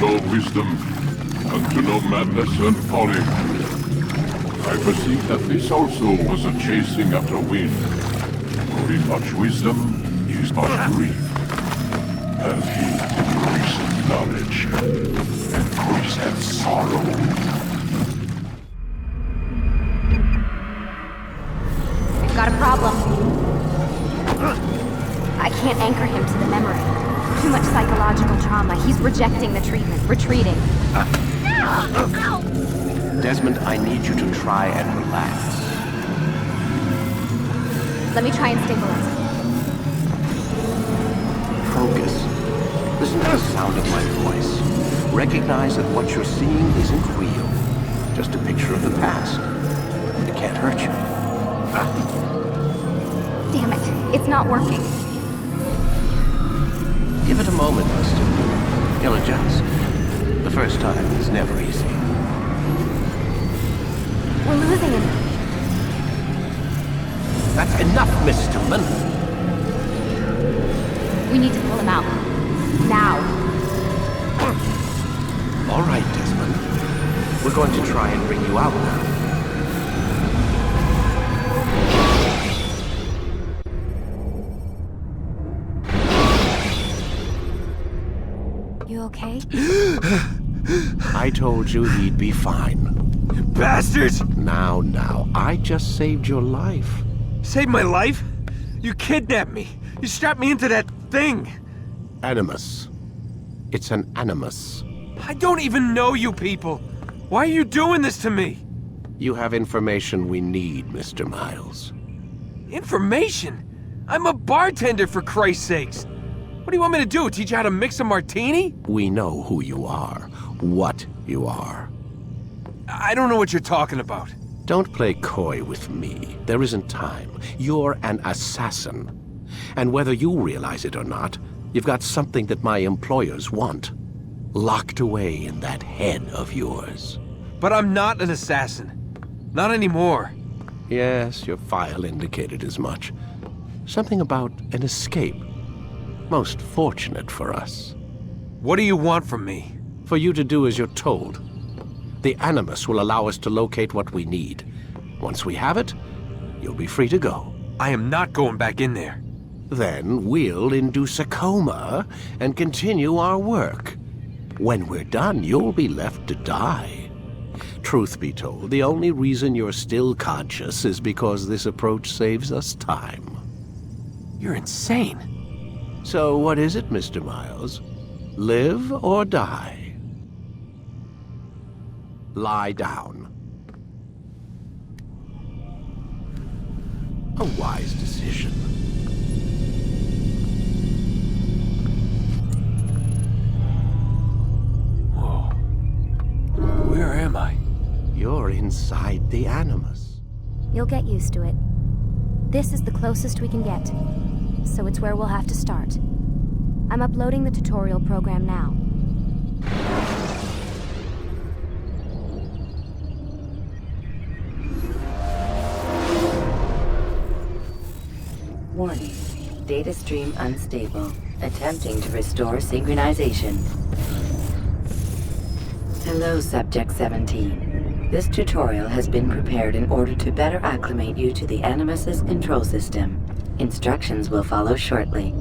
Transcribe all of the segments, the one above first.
know wisdom, and to know madness and folly. I perceive that this also was a chasing after wind. For in much wisdom is much grief. And he increaseth knowledge, increaseth sorrow. I've got a problem. I can't anchor him to the memory. Too much psychological trauma. He's rejecting the treatment, retreating. Desmond, I need you to try and relax. Let me try and stabilize him. Focus. Listen to the sound of my voice. Recognize that what you're seeing isn't real. Just a picture of the past. It can't hurt you. Damn it, it's not working. Give it a moment, mister. He'll adjust. The first time is never easy. We're losing him. That's enough, Miss Stillman. We need to pull him out. Now. All right, Desmond. We're going to try and bring you out now. You okay? I told you he'd be fine. Bastards! Now, I just saved your life. Saved my life? You kidnapped me. You strapped me into that thing. Animus. It's an animus. I don't even know you people. Why are you doing this to me? You have information we need, Mr. Miles. Information? I'm a bartender, for Christ's sakes. What do you want me to do? Teach you how to mix a martini? We know who you are, what you are. I don't know what you're talking about. Don't play coy with me. There isn't time. You're an assassin. And whether you realize it or not, you've got something that my employers want. Locked away in that head of yours. But I'm not an assassin. Not anymore. Yes, your file indicated as much. Something about an escape. Most fortunate for us. What do you want from me? For you to do as you're told. The Animus will allow us to locate what we need. Once we have it, you'll be free to go. I am not going back in there. Then we'll induce a coma and continue our work. When we're done, you'll be left to die. Truth be told, the only reason you're still conscious is because this approach saves us time. You're insane. So what is it, Mr. Miles? Live or die? Lie down. A wise decision. Whoa. Where am I? You're inside the Animus. You'll get used to it. This is the closest we can get, so it's where we'll have to start. I'm uploading the tutorial program now. Warning. Data stream unstable. Attempting to restore synchronization. Hello, Subject 17. This tutorial has been prepared in order to better acclimate you to the Animus's control system. Instructions will follow shortly.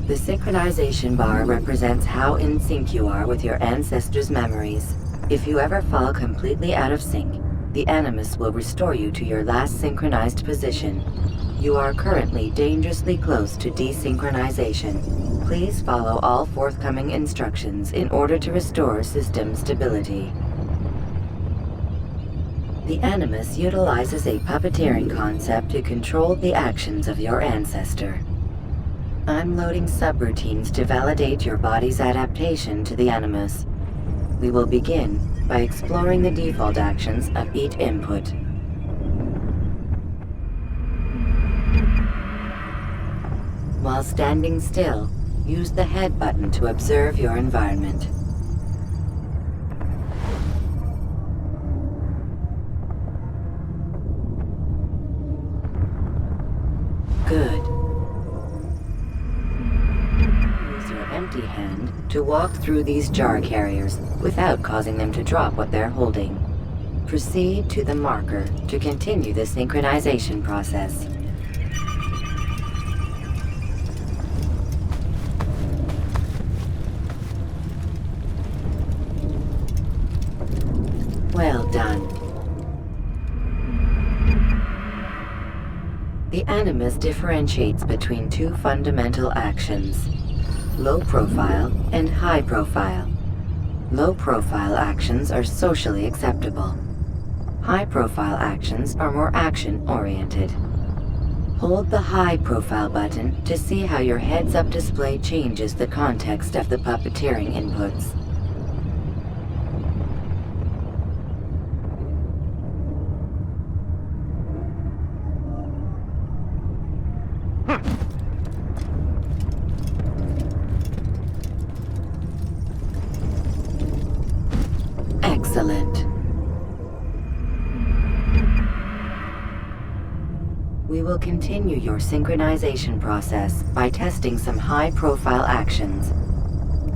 The synchronization bar represents how in sync you are with your ancestors' memories. If you ever fall completely out of sync, the Animus will restore you to your last synchronized position. You are currently dangerously close to desynchronization. Please follow all forthcoming instructions in order to restore system stability. The Animus utilizes a puppeteering concept to control the actions of your ancestor. I'm loading subroutines to validate your body's adaptation to the Animus. We will begin by exploring the default actions of each input. While standing still, use the head button to observe your environment. Good. Use your empty hand to walk through these jar carriers without causing them to drop what they're holding. Proceed to the marker to continue the synchronization process. Well done. The Animus differentiates between two fundamental actions: low profile and high profile. Low profile actions are socially acceptable. High profile actions are more action-oriented. Hold the high profile button to see how your heads-up display changes the context of the puppeteering inputs. Excellent. We will continue your synchronization process by testing some high-profile actions.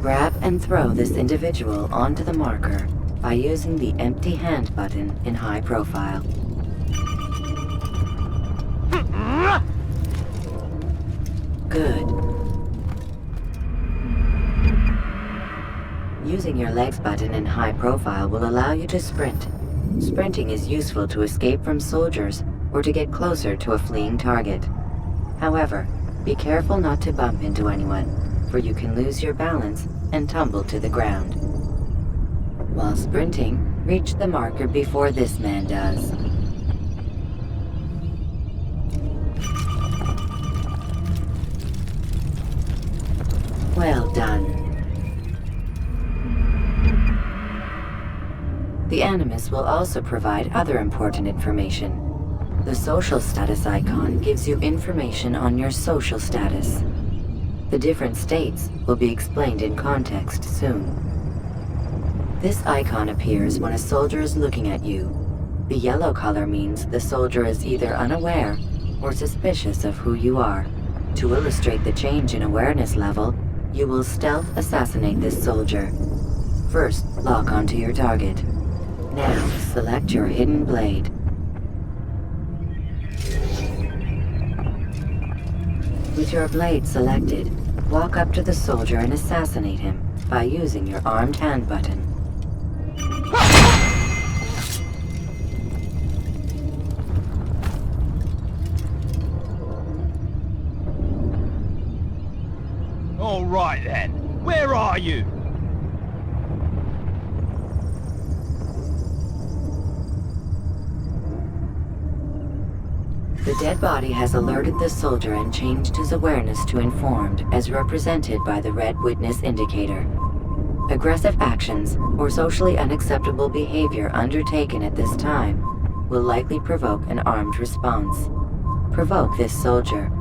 Grab and throw this individual onto the marker by using the empty hand button in high profile. Good. Using your legs button in high profile will allow you to sprint. Sprinting is useful to escape from soldiers or to get closer to a fleeing target. However, be careful not to bump into anyone, for you can lose your balance and tumble to the ground. While sprinting, reach the marker before this man does. Well done. The Animus will also provide other important information. The social status icon gives you information on your social status. The different states will be explained in context soon. This icon appears when a soldier is looking at you. The yellow color means the soldier is either unaware or suspicious of who you are. To illustrate the change in awareness level, you will stealth assassinate this soldier. First, lock onto your target. Now, select your hidden blade. With your blade selected, walk up to the soldier and assassinate him by using your armed hand button. All right then, where are you? The dead body has alerted the soldier and changed his awareness to informed, as represented by the red witness indicator. Aggressive actions or socially unacceptable behavior undertaken at this time will likely provoke an armed response. Provoke this soldier.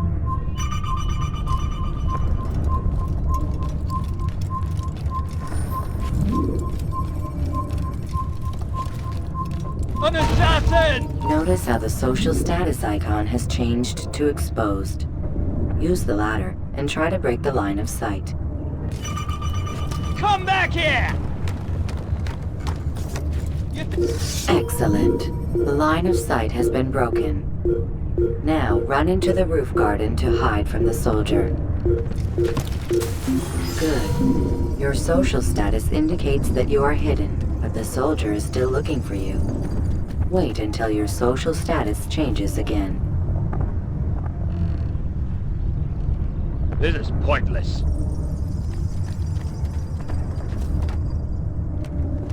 An assassin! Notice how the social status icon has changed to exposed. Use the latter and try to break the line of sight. Come back here! Excellent. The line of sight has been broken. Now run into the roof garden to hide from the soldier. Good. Your social status indicates that you are hidden, but the soldier is still looking for you. Wait until your social status changes again. This is pointless.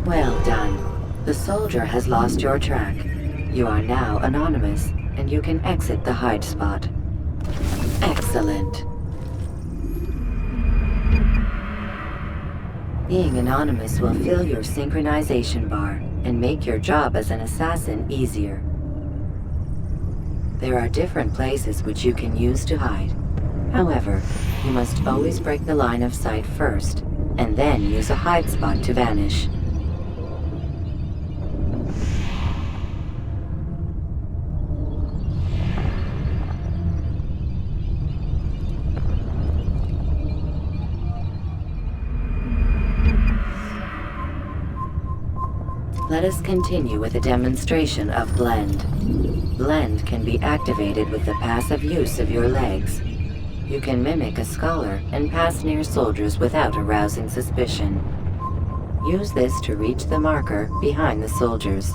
Well done. The soldier has lost your track. You are now anonymous, and you can exit the hide spot. Excellent. Being anonymous will fill your synchronization bar and make your job as an assassin easier. There are different places which you can use to hide. However, you must always break the line of sight first, and then use a hide spot to vanish. Let us continue with a demonstration of Blend. Blend can be activated with the passive use of your legs. You can mimic a scholar and pass near soldiers without arousing suspicion. Use this to reach the marker behind the soldiers.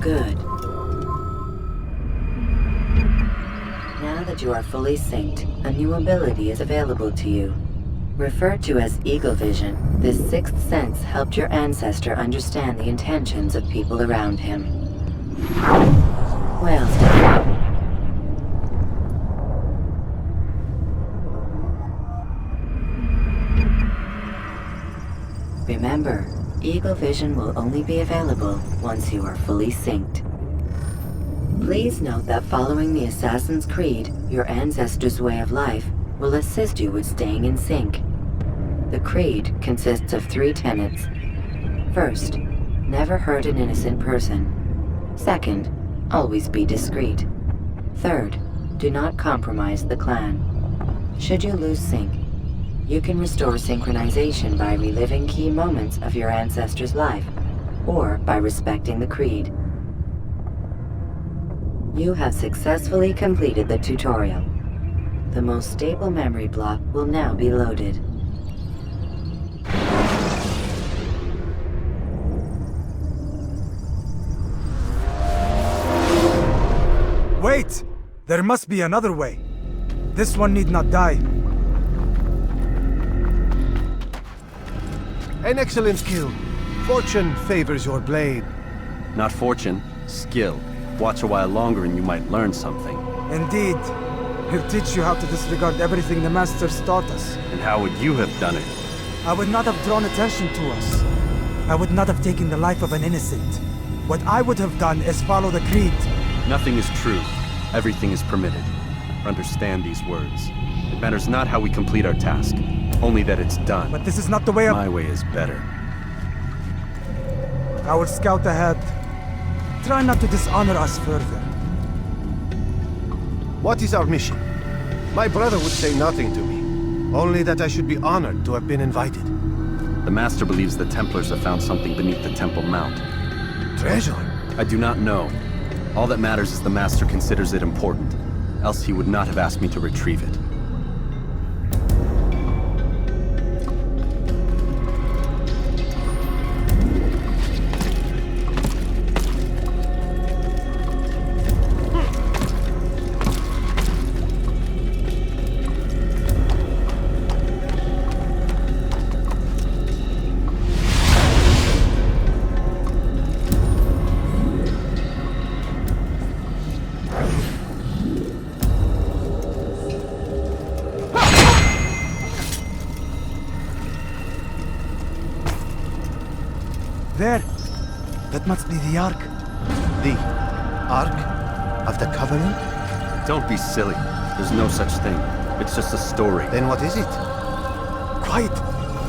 Good. Now that you are fully synced, a new ability is available to you. Referred to as Eagle Vision, this sixth sense helped your ancestor understand the intentions of people around him. Well done. Remember, Eagle Vision will only be available once you are fully synced. Please note that following the Assassin's Creed, your ancestors' way of life, will assist you with staying in sync. The Creed consists of 3 tenets. First, never hurt an innocent person. Second, always be discreet. Third, do not compromise the clan. Should you lose sync, you can restore synchronization by reliving key moments of your ancestor's life, or by respecting the Creed. You have successfully completed the tutorial. The most stable memory block will now be loaded. Wait! There must be another way. This one need not die. An excellent skill. Fortune favors your blade. Not fortune, skill. Watch a while longer and you might learn something. Indeed. He'll teach you how to disregard everything the Masters taught us. And how would you have done it? I would not have drawn attention to us. I would not have taken the life of an innocent. What I would have done is follow the Creed. Nothing is true. Everything is permitted. Understand these words. It matters not how we complete our task, only that it's done. But this is not the way of... My way is better. I will scout ahead. Try not to dishonor us further. What is our mission? My brother would say nothing to me. Only that I should be honored to have been invited. The Master believes the Templars have found something beneath the Temple Mount. Treasure? I do not know. All that matters is the Master considers it important. Else he would not have asked me to retrieve it. There! That must be the Ark. The Ark of the Covenant? Don't be silly. There's no such thing. It's just a story. Then what is it? Quiet!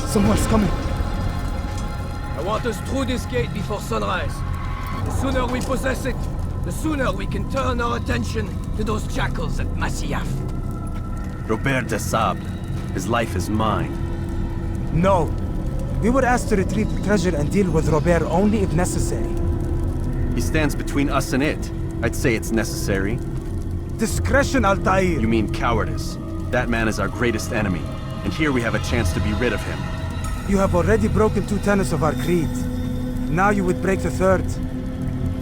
Someone's coming. I want us through this gate before sunrise. The sooner we possess it, the sooner we can turn our attention to those jackals at Masyaf. Robert de Sable. His life is mine. No. We were asked to retrieve the treasure and deal with Robert only if necessary. He stands between us and it. I'd say it's necessary. Discretion, Altair! You mean cowardice. That man is our greatest enemy, and here we have a chance to be rid of him. You have already broken 2 tenets of our creed. Now you would break the 3rd.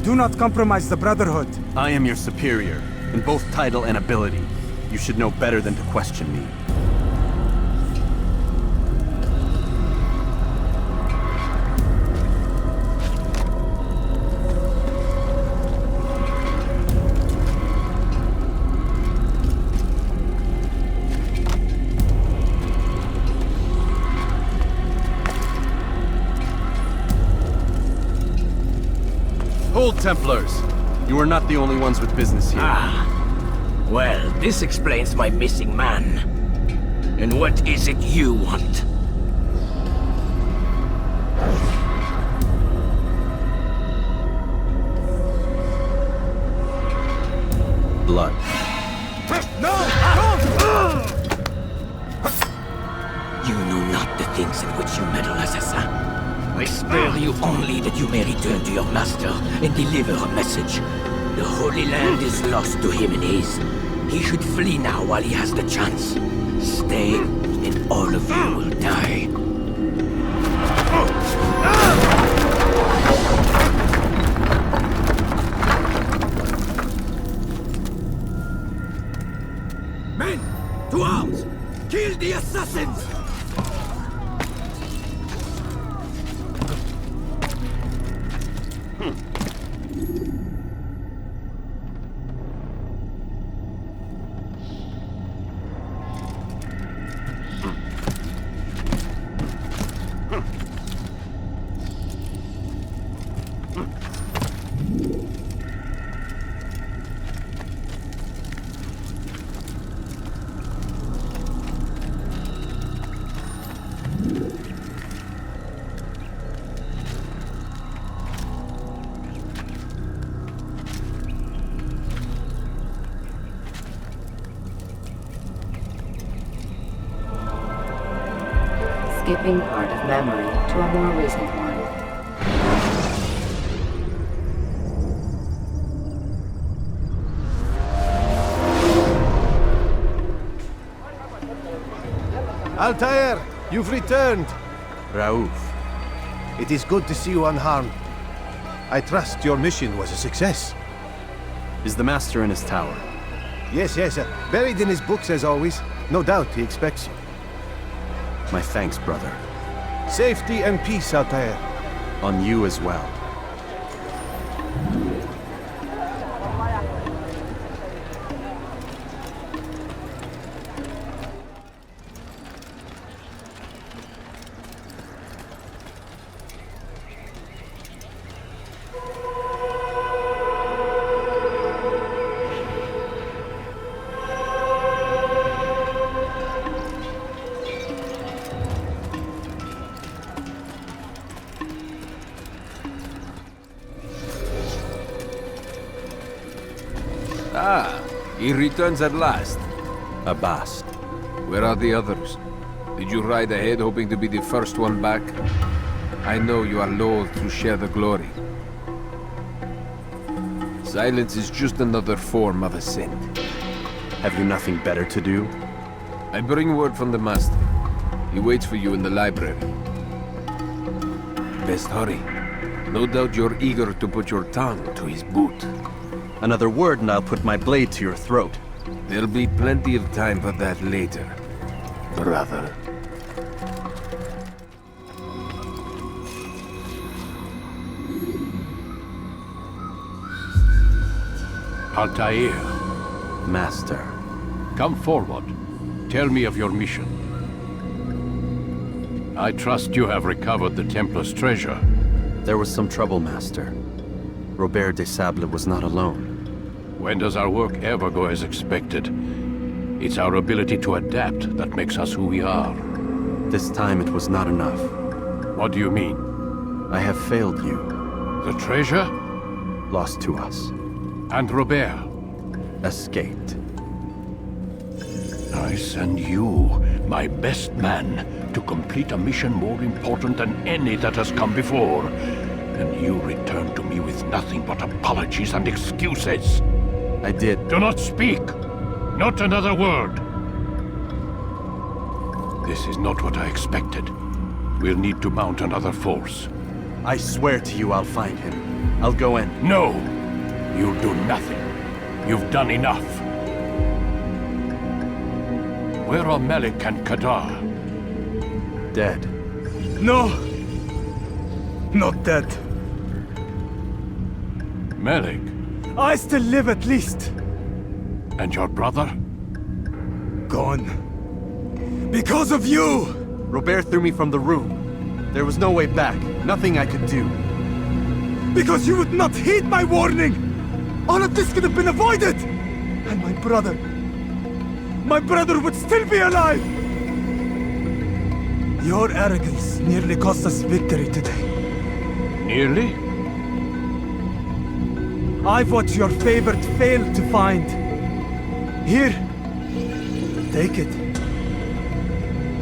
Do not compromise the Brotherhood. I am your superior, in both title and ability. You should know better than to question me. Hold, Templars! You are not the only ones with business here. Well, this explains my missing man. And what is it you want? blood. No! You know not the things in which you meddle, assassin. I spare you only that you may return to your master and deliver a message. The Holy Land is lost to him and his. He should flee now while he has the chance. Stay, and all of you will die. Men! To arms! Kill the assassins! Skipping part of memory to a more recent one. Altair, you've returned. Raouf. It is good to see you unharmed. I trust your mission was a success. Is the Master in his tower? Yes, buried in his books as always. No doubt he expects you. My thanks, brother. Safety and peace, Altair. On you as well. Ah, he returns at last. Abbas. Where are the others? Did you ride ahead hoping to be the first one back? I know you are loath to share the glory. Silence is just another form of assent. Have you nothing better to do? I bring word from the Master. He waits for you in the library. Best hurry. No doubt you're eager to put your tongue to his boot. Another word and I'll put my blade to your throat. There'll be plenty of time for that later, brother. Altair, Master. come forward. Tell me of your mission. I trust you have recovered the Templar's treasure. There was some trouble, Master. Robert de Sable was not alone. When does our work ever go as expected? It's our ability to adapt that makes us who we are. This time it was not enough. What do you mean? I have failed you. The treasure? Lost to us. And Robert? Escaped. I send you, my best man, to complete a mission more important than any that has come before. And you return to me with nothing but apologies and excuses. I did. Do not speak! Not another word! This is not what I expected. We'll need to mount another force. I swear to you I'll find him. I'll go in. No! You'll do nothing. You've done enough. Where are Melik and Kadar? Dead. No! Not dead. Melik? I still live at least. And your brother? Gone. Because of you! Robert threw me from the room. There was no way back. Nothing I could do. Because you would not heed my warning! All of this could have been avoided! And my brother would still be alive! Your arrogance nearly cost us victory today. Nearly? I've what your favorite failed to find. Here. Take it.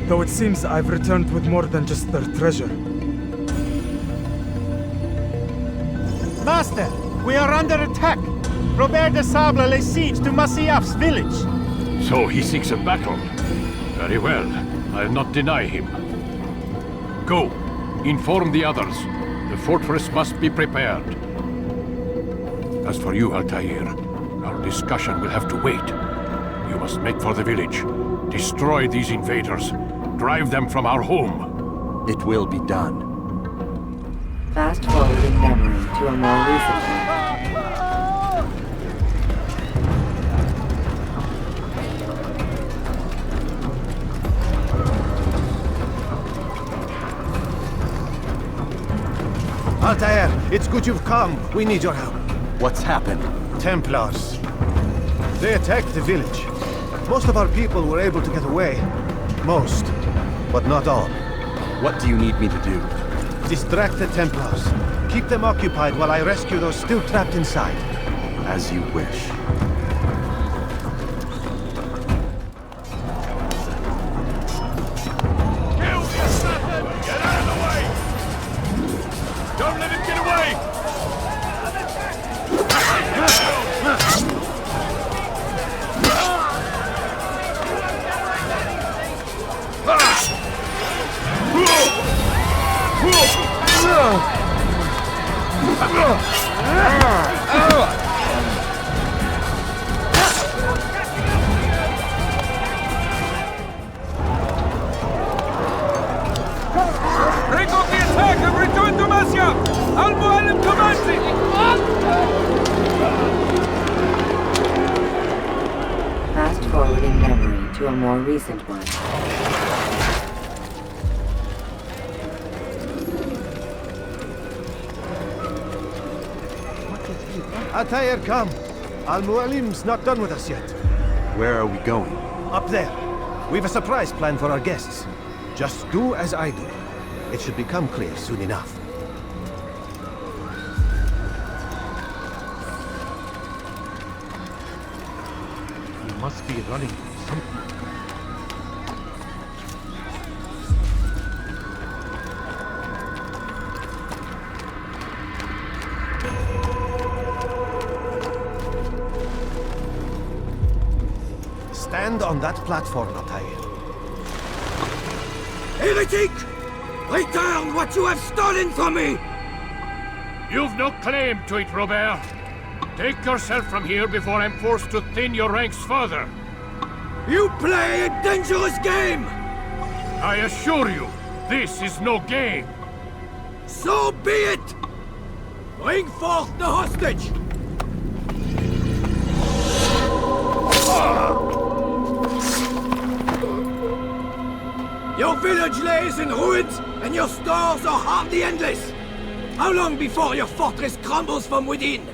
Though it seems I've returned with more than just their treasure. Master, we are under attack. Robert de Sable lays siege to Masyaf's village. So he seeks a battle. Very well. I'll not deny him. Go. Inform the others. The fortress must be prepared. As for you, Altair, our discussion will have to wait. You must make for the village. Destroy these invaders. Drive them from our home. It will be done. Fast forward in memory to a more recent one. Altair, it's good you've come. We need your help. What's happened? Templars. They attacked the village. Most of our people were able to get away. Most, but not all. What do you need me to do? Distract the Templars. Keep them occupied while I rescue those still trapped inside. As you wish. Don't let him get away! Break off the attack and return to Masyaf! Al-Mualim commands it! Fast forward in memory to a more recent one. Altair, come. Al-Mualim's not done with us yet. Where are we going? Up there. We've a surprise plan for our guests. Just do as I do. It should become clear soon enough. You must be running from something. Stand on that platform, Altair. Heretic! Return what you have stolen from me! You've no claim to it, Robert. Take yourself from here before I'm forced to thin your ranks further. You play a dangerous game! I assure you, this is no game. So be it! Bring forth the hostage! Your village lays in ruins, and your stores are hardly endless. How long before your fortress crumbles from within?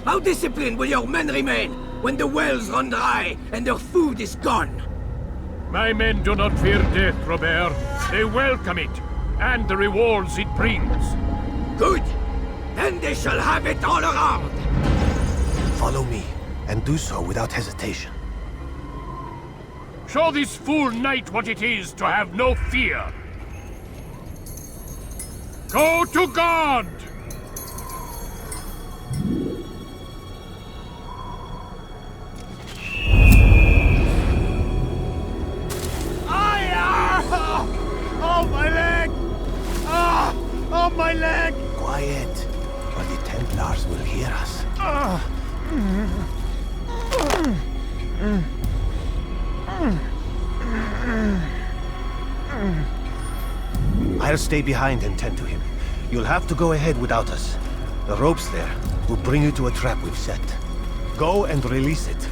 How disciplined will your men remain when the wells run dry and their food is gone? My men do not fear death, Robert. They welcome it, and the rewards it brings. Good. Then they shall have it all around. Follow me, and do so without hesitation. Show this fool knight what it is to have no fear. Go to God! Oh, my leg! Ah! Oh, my leg! Quiet, or the Templars will hear us. I'll stay behind and tend to him. You'll have to go ahead without us. The ropes there will bring you to a trap we've set. Go and release it.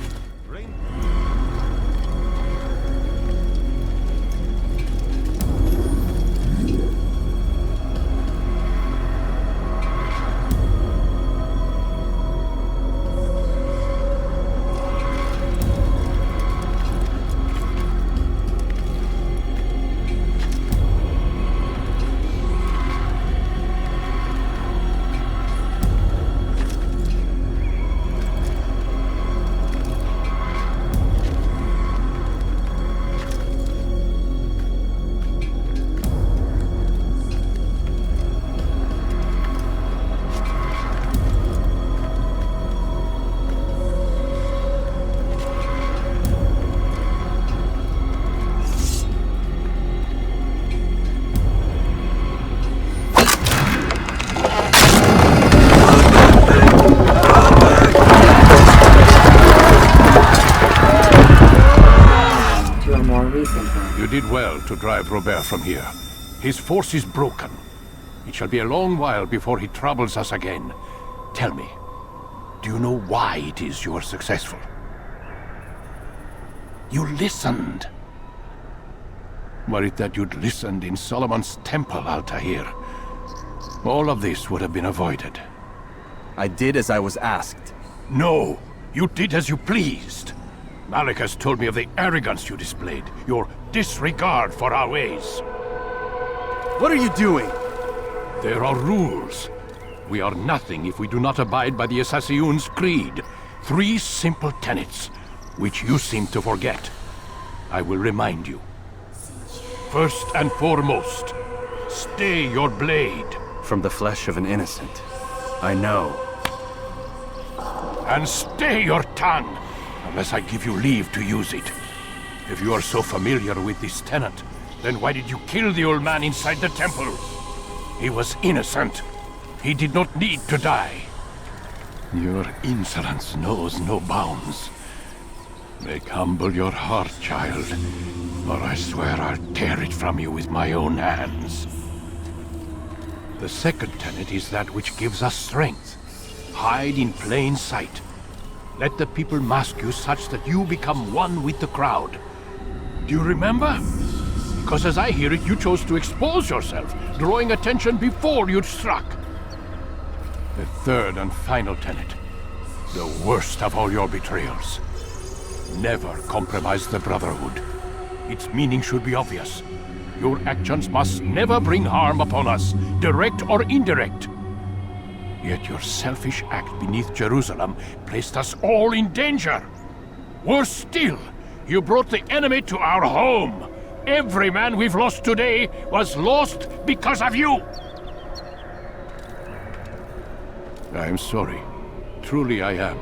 did well to drive Robert from here. His force is broken. It shall be a long while before he troubles us again. Tell me, do you know why it is you are successful? You listened. Were it that you'd listened in Solomon's temple, Altair, all of this would have been avoided. I did as I was asked. No, you did as you pleased. Malik has told me of the arrogance you displayed, your disregard for our ways. What are you doing? There are rules. We are nothing if we do not abide by the Assassin's creed. 3 simple tenets, which you seem to forget. I will remind you. First and foremost, stay your blade. From the flesh of an innocent. I know. And stay your tongue, unless I give you leave to use it. If you are so familiar with this tenet, then why did you kill the old man inside the temple? He was innocent. He did not need to die. Your insolence knows no bounds. Make humble your heart, child, or I swear I'll tear it from you with my own hands. The second tenet is that which gives us strength. Hide in plain sight. Let the people mask you such that you become one with the crowd. Do you remember? Because as I hear it, you chose to expose yourself, drawing attention before you'd struck. The third and final tenet. The worst of all your betrayals. Never compromise the Brotherhood. Its meaning should be obvious. Your actions must never bring harm upon us, direct or indirect. Yet your selfish act beneath Jerusalem placed us all in danger. Worse still, you brought the enemy to our home. Every man we've lost today was lost because of you. I'm sorry. Truly I am.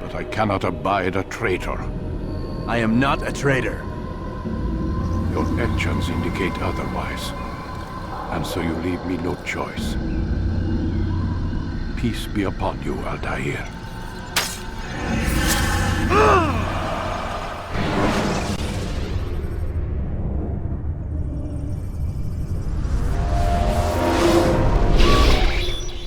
But I cannot abide a traitor. I am not a traitor. Your actions indicate otherwise. And so you leave me no choice. Peace be upon you, Altair.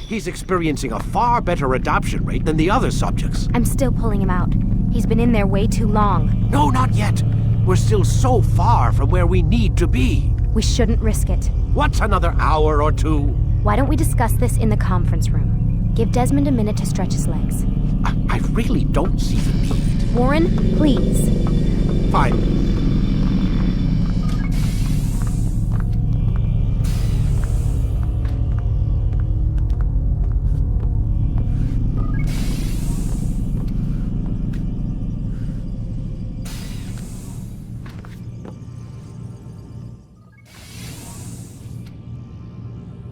He's experiencing a far better adoption rate than the other subjects. I'm still pulling him out. He's been in there way too long. No, not yet. We're still so far from where we need to be. We shouldn't risk it. What's another hour or two? Why don't we discuss this in the conference room? Give Desmond a minute to stretch his legs. I really don't see the need. Warren, please. Fine.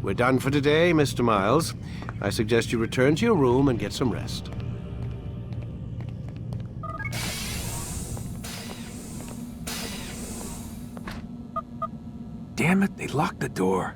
We're done for today, Mr. Miles. I suggest you return to your room and get some rest. Damn it, they locked the door.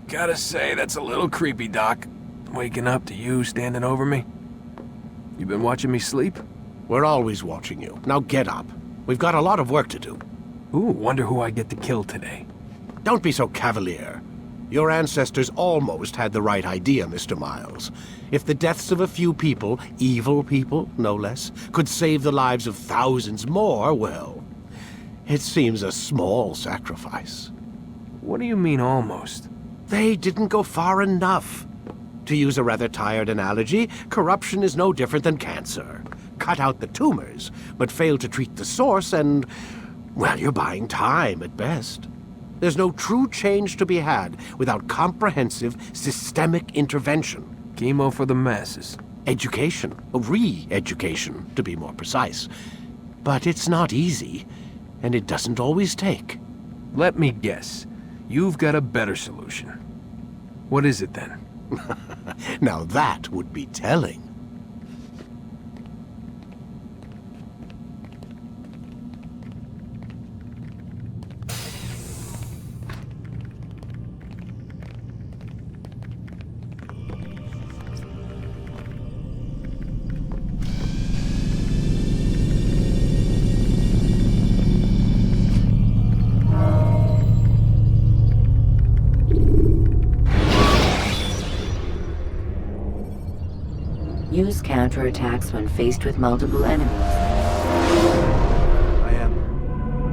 Gotta say, that's a little creepy, Doc. Waking up to you standing over me. You been watching me sleep? We're always watching you. Now get up. We've got a lot of work to do. Ooh, wonder who I get to kill today. Don't be so cavalier. Your ancestors almost had the right idea, Mr. Miles. If the deaths of a few people, evil people, no less, could save the lives of thousands more, well, it seems a small sacrifice. What do you mean, almost? They didn't go far enough. To use a rather tired analogy, corruption is no different than cancer. Cut out the tumors, but fail to treat the source and, well, you're buying time at best. There's no true change to be had without comprehensive, systemic intervention. Chemo for the masses. Education, re-education, to be more precise. But it's not easy, and it doesn't always take. Let me guess. You've got a better solution. What is it then? Now that would be telling. Use counterattacks when faced with multiple enemies. I am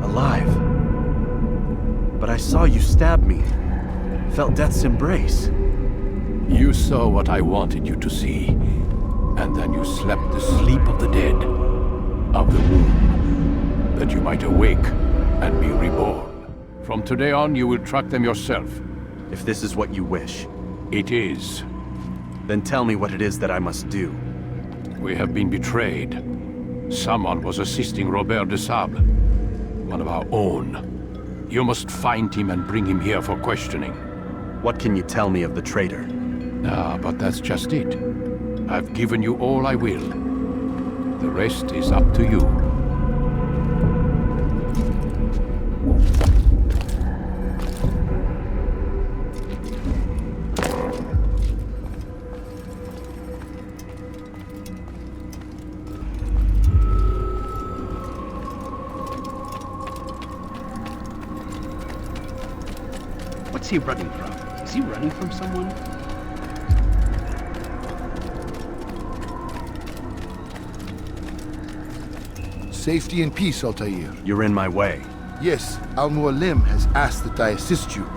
alive. But I saw you stab me. Felt death's embrace. You saw what I wanted you to see. And then you slept the sleep of the dead. Of the womb. That you might awake and be reborn. From today on, you will track them yourself. If this is what you wish. It is. Then tell me what it is that I must do. We have been betrayed. Someone was assisting Robert de Sable. One of our own. You must find him and bring him here for questioning. What can you tell me of the traitor? But that's just it. I've given you all I will. The rest is up to you. What's he running from? Is he running from someone? Safety and peace, Altair. You're in my way. Yes, Al-Mualim has asked that I assist you.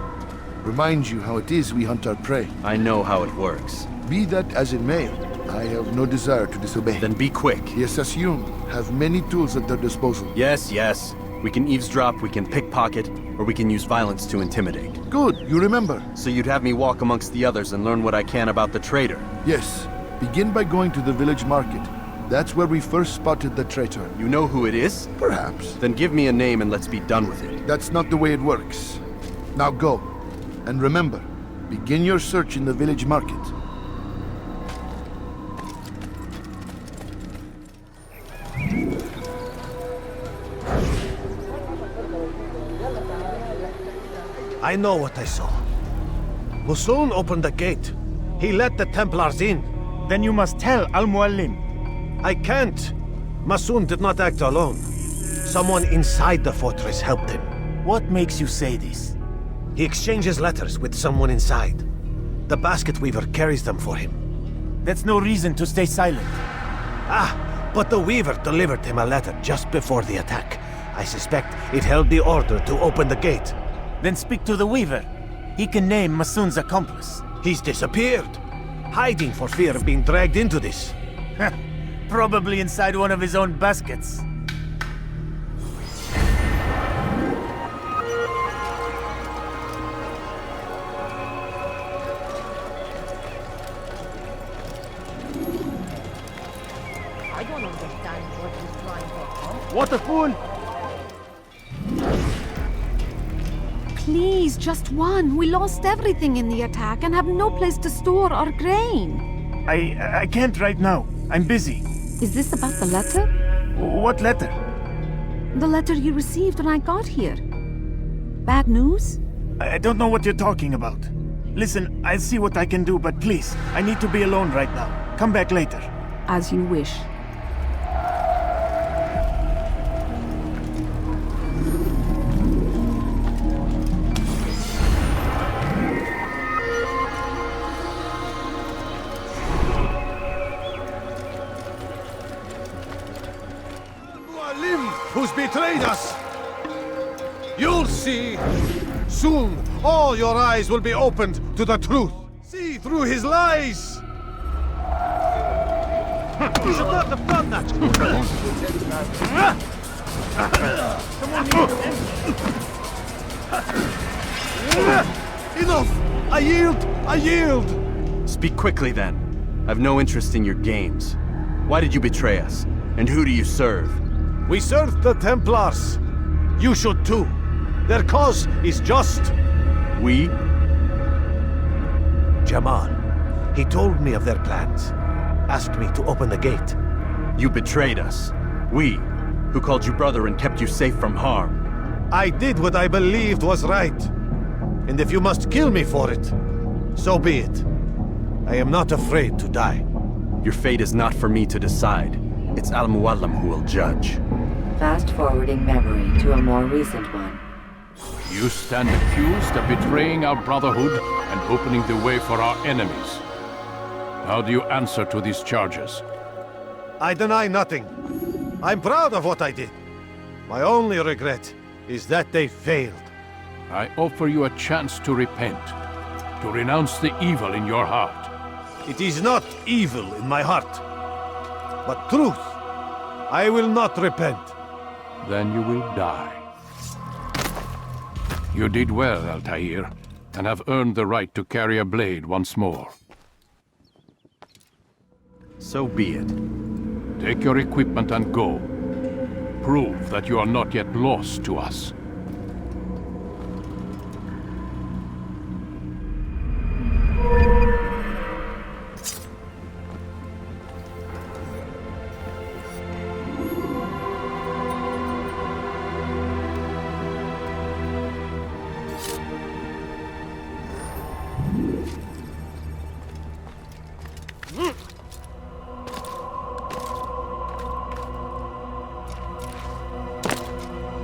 Remind you how it is we hunt our prey. I know how it works. Be that as it may, I have no desire to disobey. Then be quick. The Assassin have many tools at their disposal. Yes, yes. We can eavesdrop, we can pickpocket, or we can use violence to intimidate. Good, you remember. So you'd have me walk amongst the others and learn what I can about the traitor? Yes. Begin by going to the village market. That's where we first spotted the traitor. You know who it is? Perhaps. Then give me a name and let's be done with it. That's not the way it works. Now go. And remember, begin your search in the village market. I know what I saw. Musoon opened the gate. He let the Templars in. Then you must tell Al-Mualim. I can't. Musoon did not act alone. Someone inside the fortress helped him. What makes you say this? He exchanges letters with someone inside. The basket weaver carries them for him. That's no reason to stay silent. But the weaver delivered him a letter just before the attack. I suspect it held the order to open the gate. Then speak to the weaver. He can name Masoon's accomplice. He's disappeared. Hiding for fear of being dragged into this. Probably inside one of his own baskets. I don't understand what he's trying to accomplish. What a fool! Please, just one. We lost everything in the attack and have no place to store our grain. I can't right now. I'm busy. Is this about the letter? What letter? The letter you received when I got here. Bad news? I don't know what you're talking about. Listen, I'll see what I can do, but please, I need to be alone right now. Come back later. As you wish. Who's betrayed us? You'll see. Soon, all your eyes will be opened to the truth. See through his lies. You should not have done that. Enough! I yield! I yield! Speak quickly then. I've no interest in your games. Why did you betray us? And who do you serve? We serve the Templars. You should too. Their cause is just. We? Jamal. He told me of their plans. Asked me to open the gate. You betrayed us. We, who called you brother and kept you safe from harm. I did what I believed was right. And if you must kill me for it, so be it. I am not afraid to die. Your fate is not for me to decide. It's Al-Mualim who will judge. Fast-forwarding memory to a more recent one. You stand accused of betraying our brotherhood and opening the way for our enemies. How do you answer to these charges? I deny nothing. I'm proud of what I did. My only regret is that they failed. I offer you a chance to repent, to renounce the evil in your heart. It is not evil in my heart, but truth. I will not repent. Then you will die. You did well, Altair, and have earned the right to carry a blade once more. So be it. Take your equipment and go. Prove that you are not yet lost to us.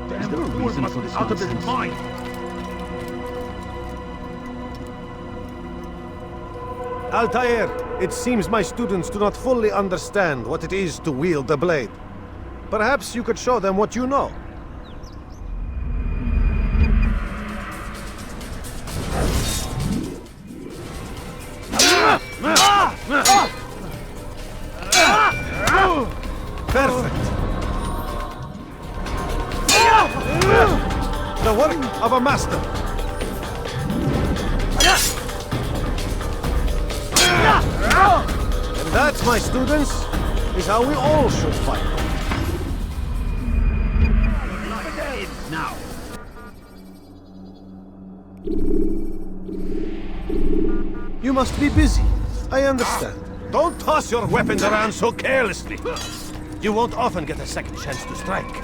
Is there a reason for this out of his nonsense? mind. Altair, it seems my students do not fully understand what it is to wield the blade. Perhaps you could show them what you know. Perfect. The work of a master. And that, my students, is how we all should fight. Now. You must be busy. I understand. Don't toss your weapons around so carelessly. You won't often get a second chance to strike.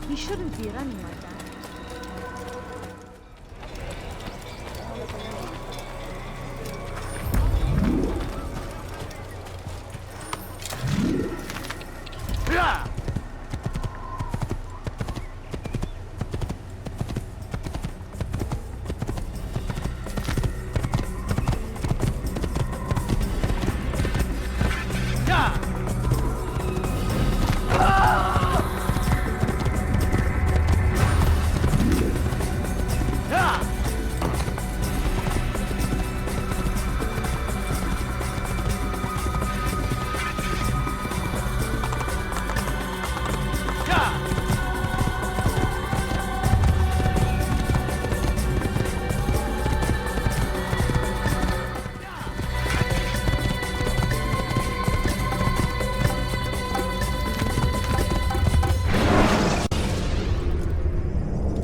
He shouldn't be running like that.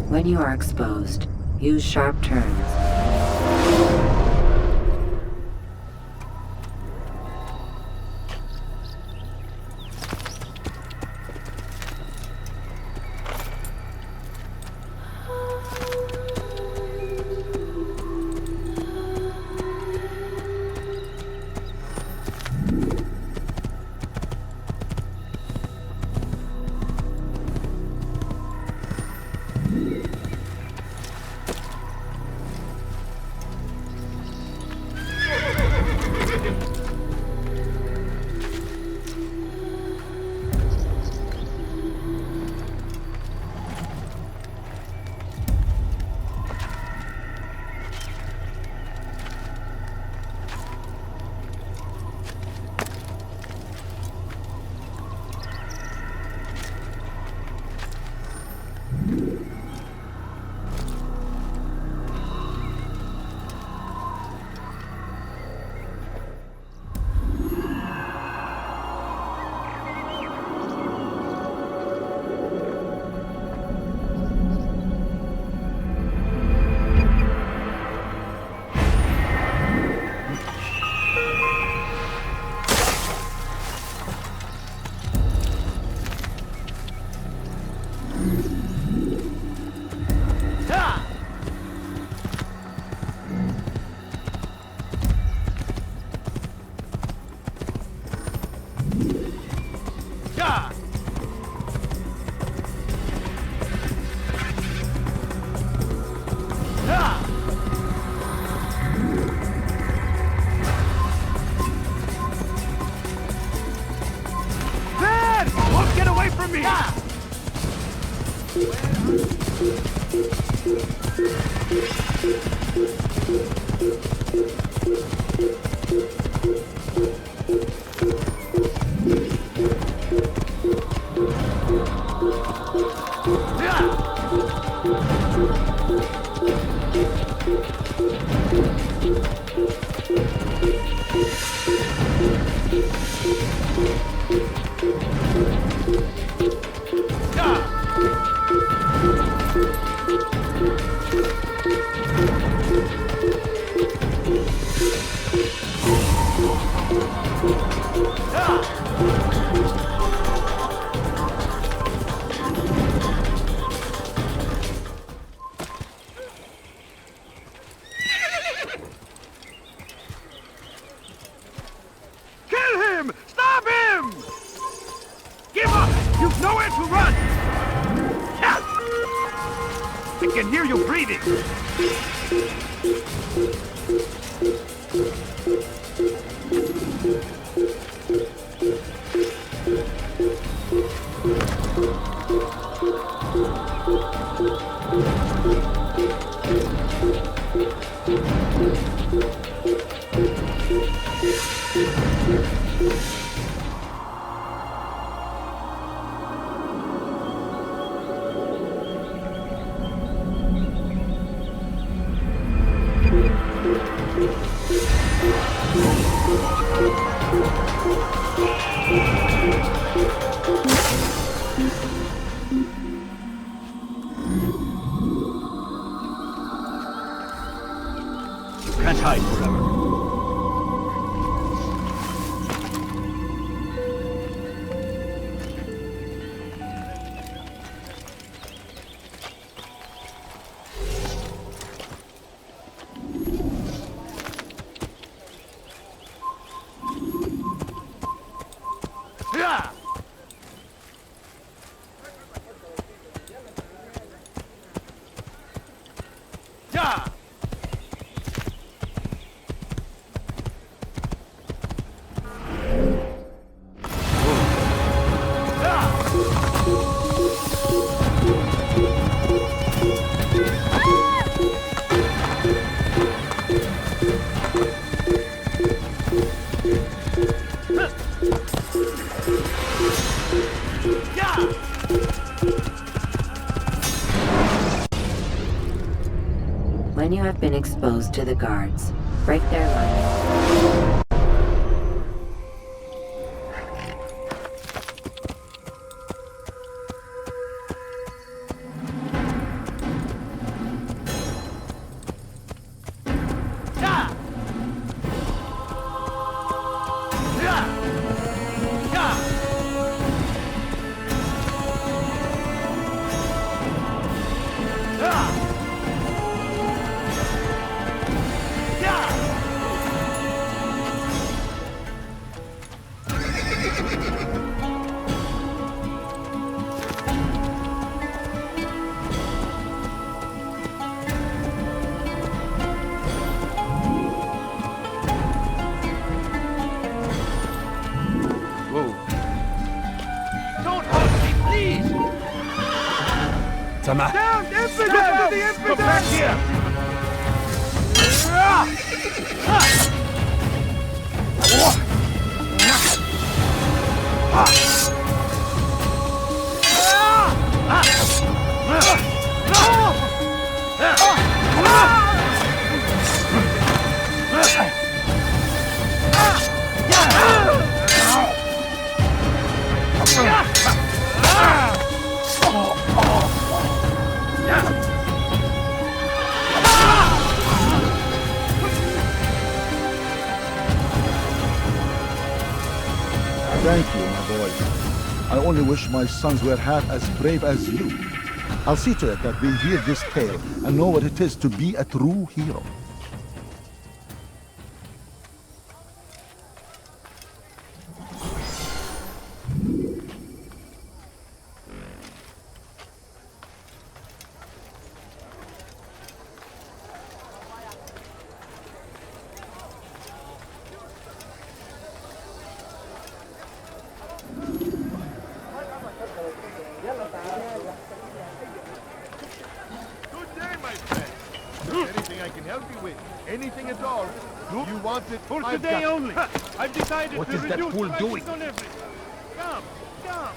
When you are exposed, use sharp turns. Kill him! Stop him! Give up! You've nowhere to run! Ha! I can hear you breathing! Can't hide forever. Yeah! Yeah! When you have been exposed to the guards, break their line. Down, infidel! Down, the infidel! Go back here! Thank you, my boy. I only wish my sons were half as brave as you. I'll see to it that they hear this tale and know what it is to be a true hero. anything I can help you with. Anything at all. You want it? For I've today got it. only. I've decided What to is that reduce fool prices doing? on everything. Come, come.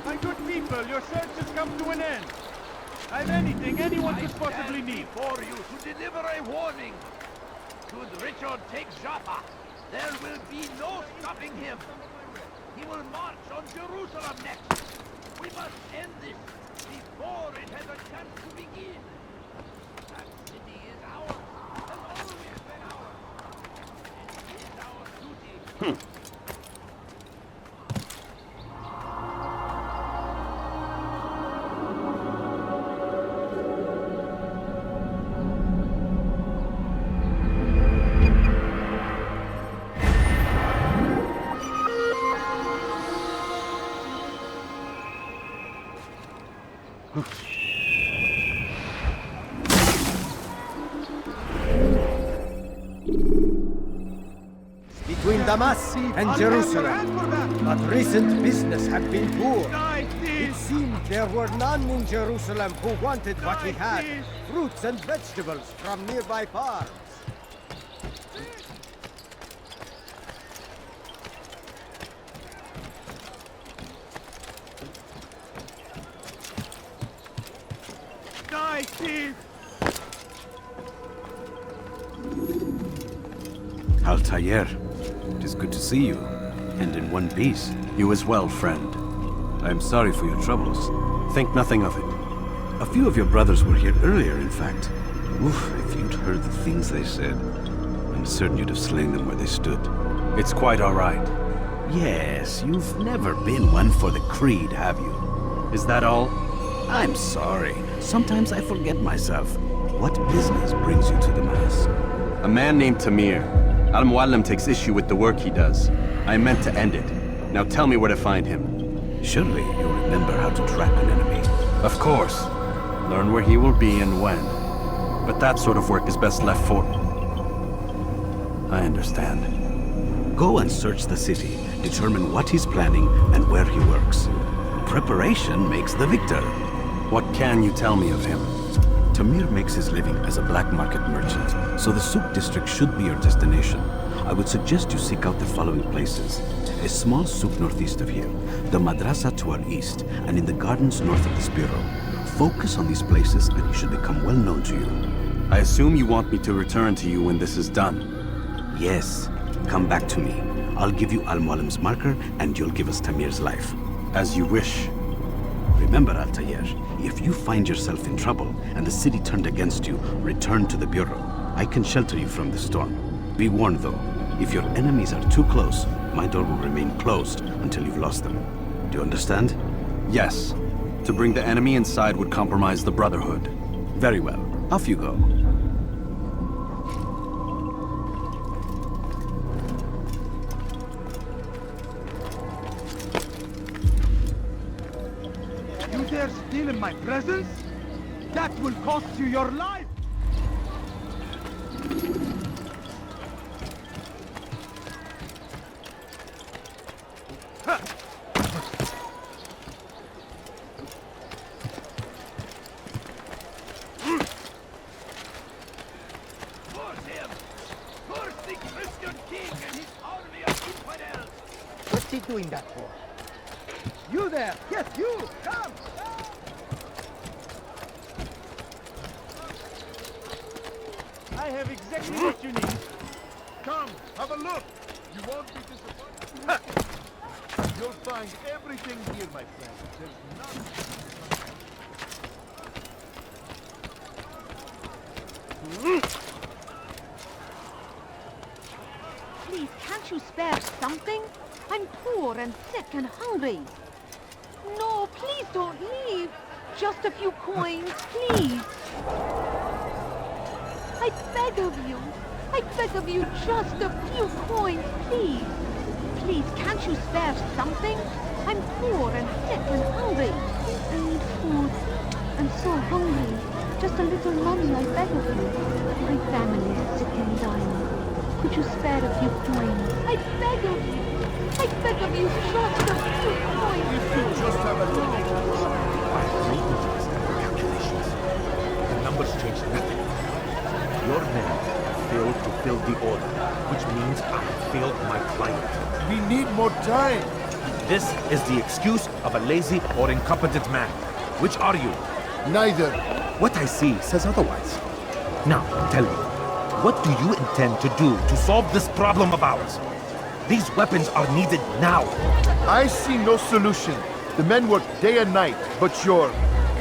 My good people, your search has come to an end. I've anything anyone could possibly need. For you to deliver a warning. Should Richard take Joppa, there will be no stopping him. He will march on Jerusalem next. We must end this before it has a chance to begin. That city is ours, has always been ours. It is our duty. Between Damascus and Jerusalem, but recent business have been poor. It seemed there were none in Jerusalem who wanted what he had, fruits and vegetables from nearby farms. Die, thief! Altair, it is good to see you, and in one piece. You as well, friend. I am sorry for your troubles. Think nothing of it. A few of your brothers were here earlier, in fact. Oof, if you'd heard the things they said, I'm certain you'd have slain them where they stood. It's quite all right. Yes, you've never been one for the creed, have you? Is that all? I'm sorry. Sometimes I forget myself. What business brings you to the Mass? A man named Tamir. Al-Muallim takes issue with the work he does. I meant to end it. Now tell me where to find him. Surely you'll remember how to trap an enemy. Of course. Learn where he will be and when. But that sort of work is best left for... I understand. Go and search the city. Determine what he's planning and where he works. Preparation makes the victor. What can you tell me of him? Tamir makes his living as a black market merchant, so the souk district should be your destination. I would suggest you seek out the following places. A small souk northeast of here, the madrasa to our east, and in the gardens north of this bureau. Focus on these places and he should become well known to you. I assume you want me to return to you when this is done? Yes. Come back to me. I'll give you Al-Muallim's marker and you'll give us Tamir's life. As you wish. Remember, Altair, if you find yourself in trouble and the city turned against you, return to the bureau. I can shelter you from the storm. Be warned, though, if your enemies are too close, my door will remain closed until you've lost them. Do you understand? Yes. To bring the enemy inside would compromise the Brotherhood. Very well. Off you go. You dare steal in my presence? That will cost you your life! Force him! Force the Christian king and his army of infidels! What's he doing that for? You there! Yes, you! Come! I have exactly what you need. Come, have a look! You won't be disappointed. You'll find everything here, my friend. There's nothing. Please, can't you spare something? I'm poor and sick and hungry. No, please don't leave. Just a few coins, please. I beg of you. I beg of you, just a few coins, please. Please, can't you spare something? I'm poor and sick and hungry. I need food. I'm so hungry. Just a little money, I beg of you. My family is sick and dying. Could you spare a few coins? I beg of you. I beg of you, just a few coins. If you just have a little... I've made the calculations. The numbers change nothing. Your men failed to fill the order, which means I failed my client. We need more time. This is the excuse of a lazy or incompetent man. Which are you? Neither. What I see says otherwise. Now, tell me, what do you intend to do to solve this problem of ours? These weapons are needed now. I see no solution. The men work day and night, but your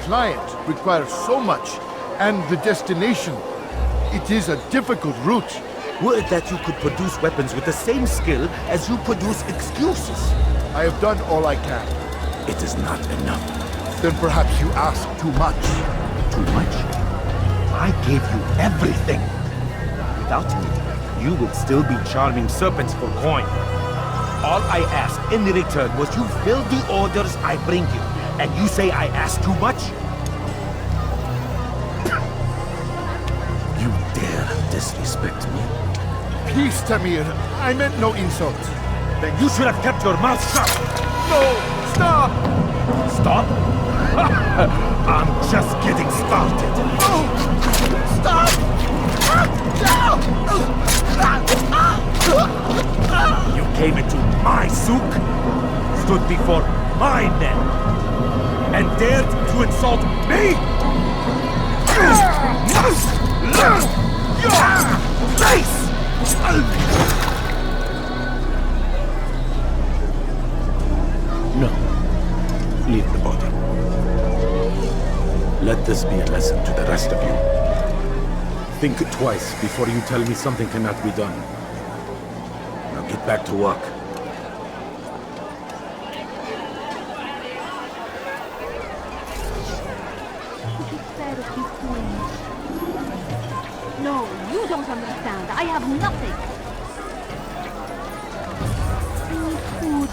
client requires so much, and the destination. It is a difficult route. Would that you could produce weapons with the same skill as you produce excuses. I have done all I can. It is not enough. Then perhaps you ask too much. Too much? I gave you everything. Without me, you would still be charming serpents for coin. All I ask in return was you fill the orders I bring you. And you say I ask too much? You dare disrespect me? Please, Tamir. I meant no insult. Then you should have kept your mouth shut. No! Stop! Stop? I'm just getting started. Oh! Stop! You came into my souk, stood before my men, and dared to insult me? You must learn your place! No. Leave the body. Let this be a lesson to the rest of you. Think twice before you tell me something cannot be done. Now get back to work. Could you spare a few coins? No, you don't understand. I have nothing. I need food.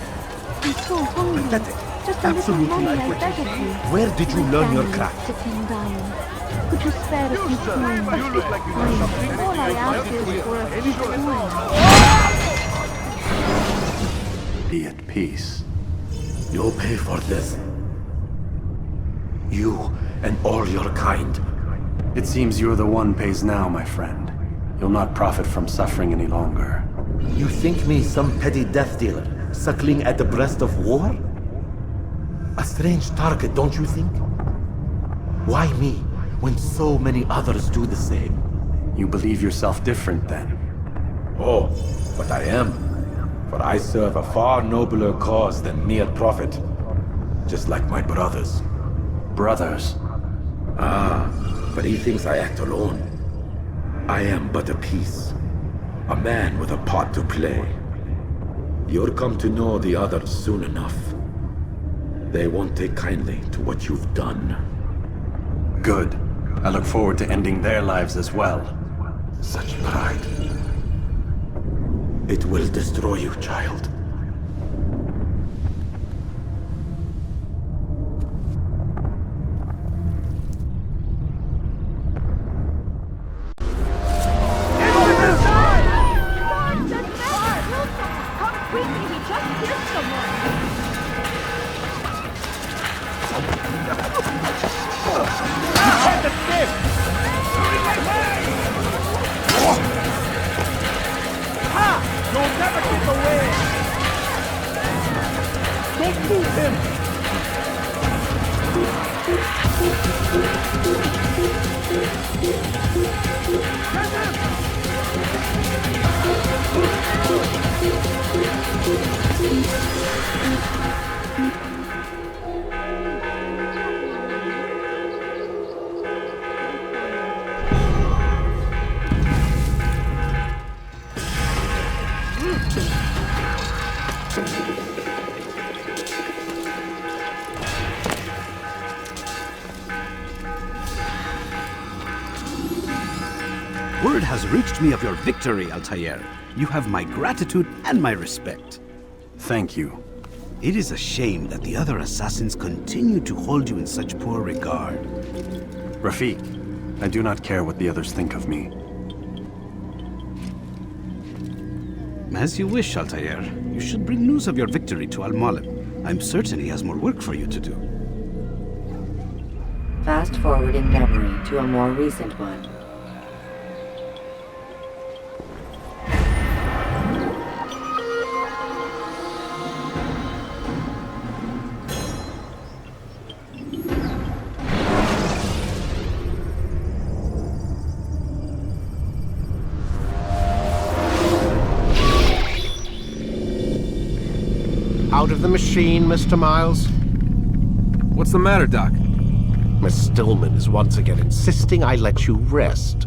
I'm so hungry. Pathetic. Just a little money, I beg of you. Where did you learn your craft? Sick and dying. Could you spare a few coins? You look like you know something. All I ask is for a few coins. Be at peace. You'll pay for this. You and all your kind. It seems you're the one pays now, my friend. You'll not profit from suffering any longer. You think me some petty death dealer, suckling at the breast of war? A strange target, don't you think? Why me, when so many others do the same? You believe yourself different, then? Oh, but I am. For I serve a far nobler cause than mere profit. Just like my brothers. Brothers? Ah, but he thinks I act alone. I am but a piece. A man with a part to play. You'll come to know the others soon enough. They won't take kindly to what you've done. Good. I look forward to ending their lives as well. Such pride. It will destroy you, child. Word has reached me of your victory, Altair. You have my gratitude and my respect. Thank you. It is a shame that the other assassins continue to hold you in such poor regard. Rafik, I do not care what the others think of me. As you wish, Altair. You should bring news of your victory to Al-Mualim. I'm certain he has more work for you to do. Fast-forwarding memory to a more recent one. Out of the machine, Mr. Miles? What's the matter, Doc? Miss Stillman is once again insisting I let you rest.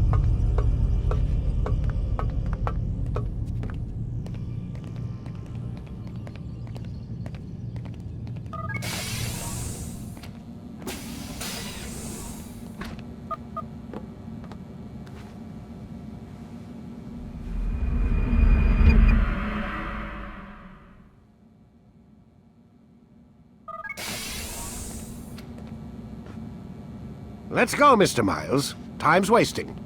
Let's go, Mr. Miles. Time's wasting.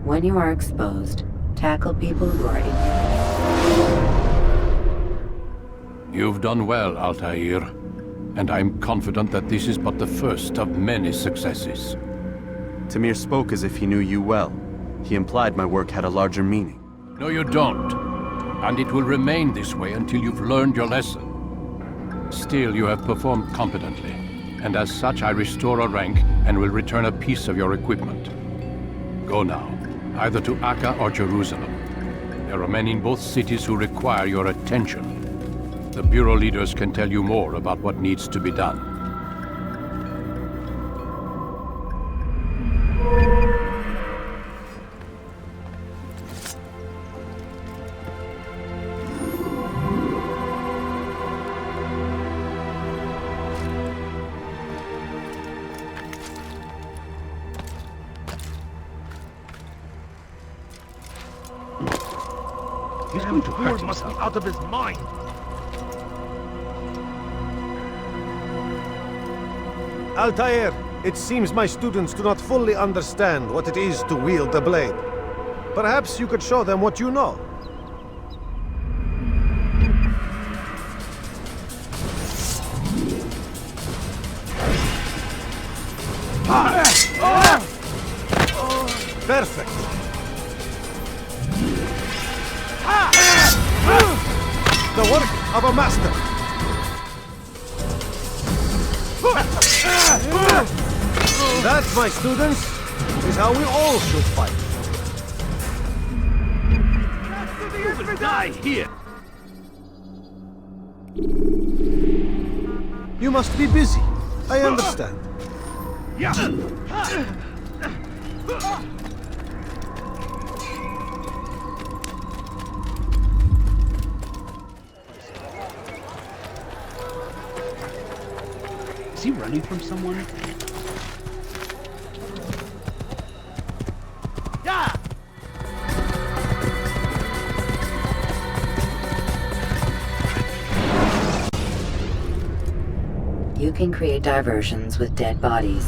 When you are exposed, tackle people who are in your... You've done well, Altair, and I'm confident that this is but the first of many successes. Tamir spoke as if he knew you well. He implied my work had a larger meaning. No, you don't. And it will remain this way until you've learned your lesson. Still, you have performed competently, and as such I restore a rank and will return a piece of your equipment. Go now, either to Akka or Jerusalem. There are men in both cities who require your attention. The Bureau leaders can tell you more about what needs to be done. He's going to hurt himself. Must be out of his mind. Altair, it seems my students do not fully understand what it is to wield the blade. Perhaps you could show them what you know. Perfect. The work of a master. That, my students, is how we all should fight. You will die here. You must be busy. I understand. Yeah. Is he running from someone? Yeah. You can create diversions with dead bodies.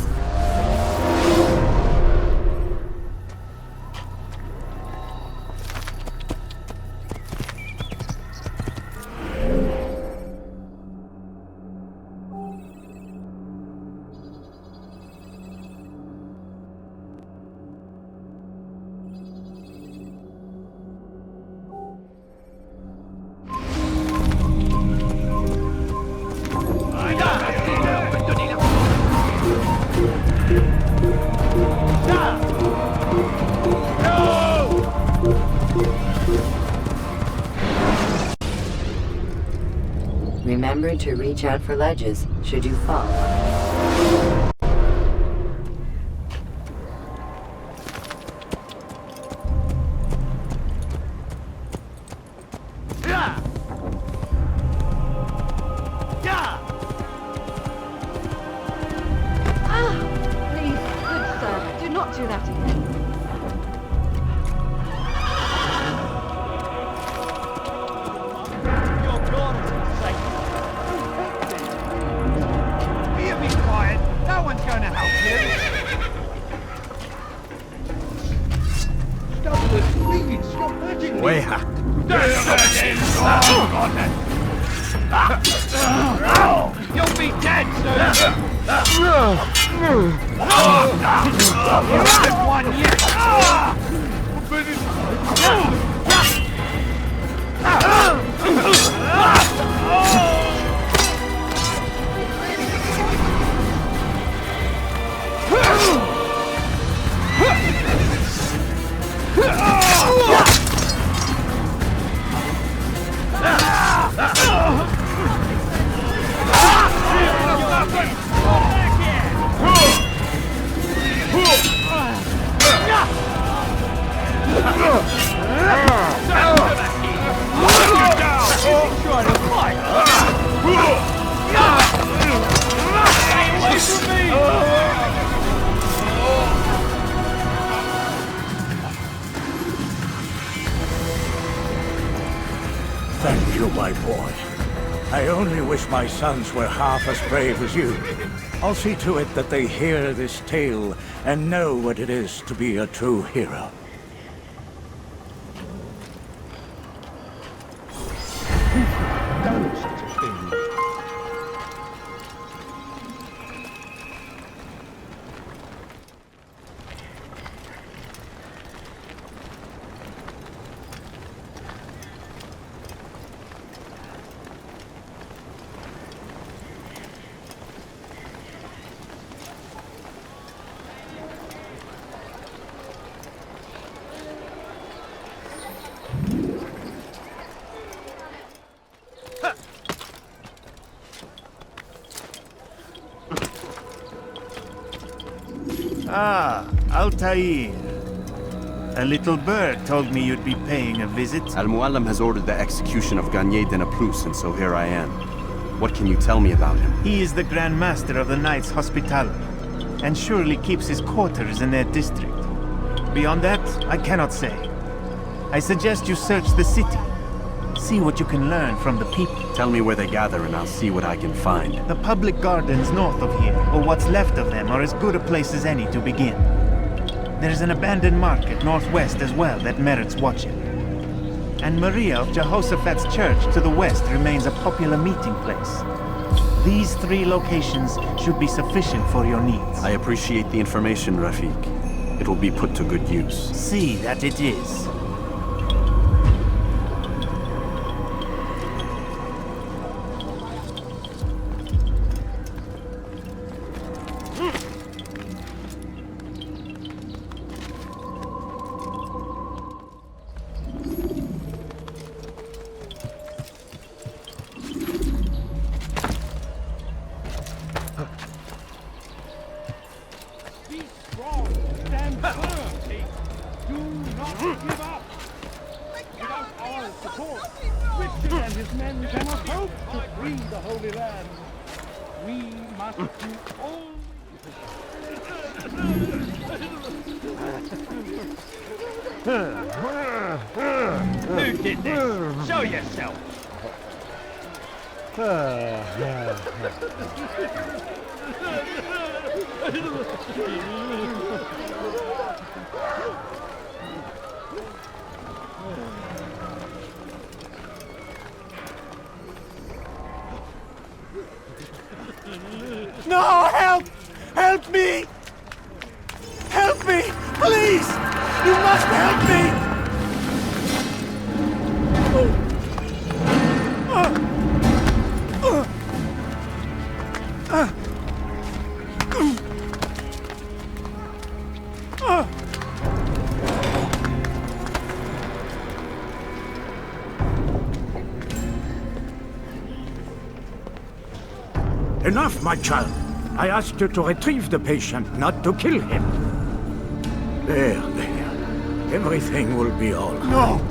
remember to reach out for ledges should you fall. Please, good sir, do not do that again. You be quiet. No one's going to help you. Stop this, please. Stop hurting me. Way hack. You'll be dead soon. You haven't won yet. Thank you, my boy. I only wish my sons were half as brave as you. I'll see to it that they hear this tale and know what it is to be a true hero. Done such a thing. Ah, Altair. A little bird told me you'd be paying a visit. Al-Muallim has ordered the execution of Garnier de Naplouse, and so here I am. What can you tell me about him? He is the Grand Master of the Knights Hospitaller, and surely keeps his quarters in their district. Beyond that, I cannot say. I suggest you search the city. See what you can learn from the people. Tell me where they gather and I'll see what I can find. The public gardens north of here, or what's left of them, are as good a place as any to begin. There's an abandoned market northwest as well that merits watching. And Maria of Jehoshaphat's church to the west remains a popular meeting place. These 3 locations should be sufficient for your needs. I appreciate the information, Rafiq. It will be put to good use. See that it is. Be strong. Stand firm. Do not give up. Without our support, Richard and his men cannot hope to free the Holy Land. We must do all. Who did this? Show yourself. No, help! Help me! Help me! Please! You must help me! Enough, my child. I asked you to retrieve the patient, not to kill him. There. Everything will be all right. No!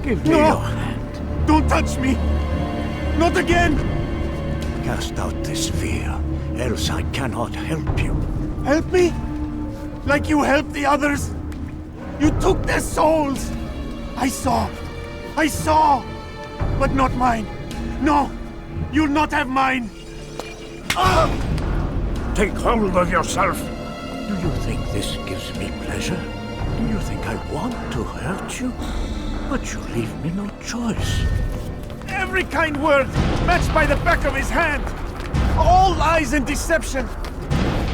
Give me your hand. Don't touch me! Not again! Cast out this fear, else I cannot help you. Help me? Like you helped the others? You took their souls! I saw! But not mine! No! You'll not have mine! Take hold of yourself! Do you think this gives me pleasure? Do you think I want to hurt you? But you leave me no choice. Every kind word matched by the back of his hand! All lies and deception!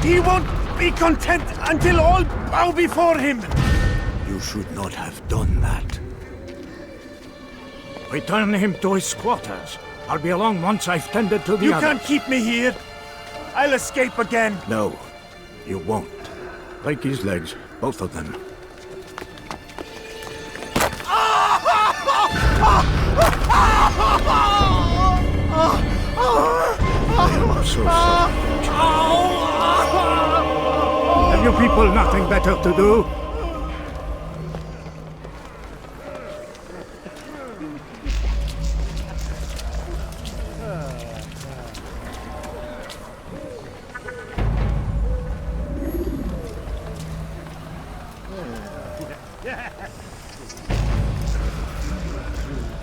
He won't be content until all bow before him! You should not have done that. Return him to his quarters. I'll be along once I've tended to the You others. can't keep me here! I'll escape again! No, you won't. Break his legs, both of them. I'm so sorry. Have you people nothing better to do?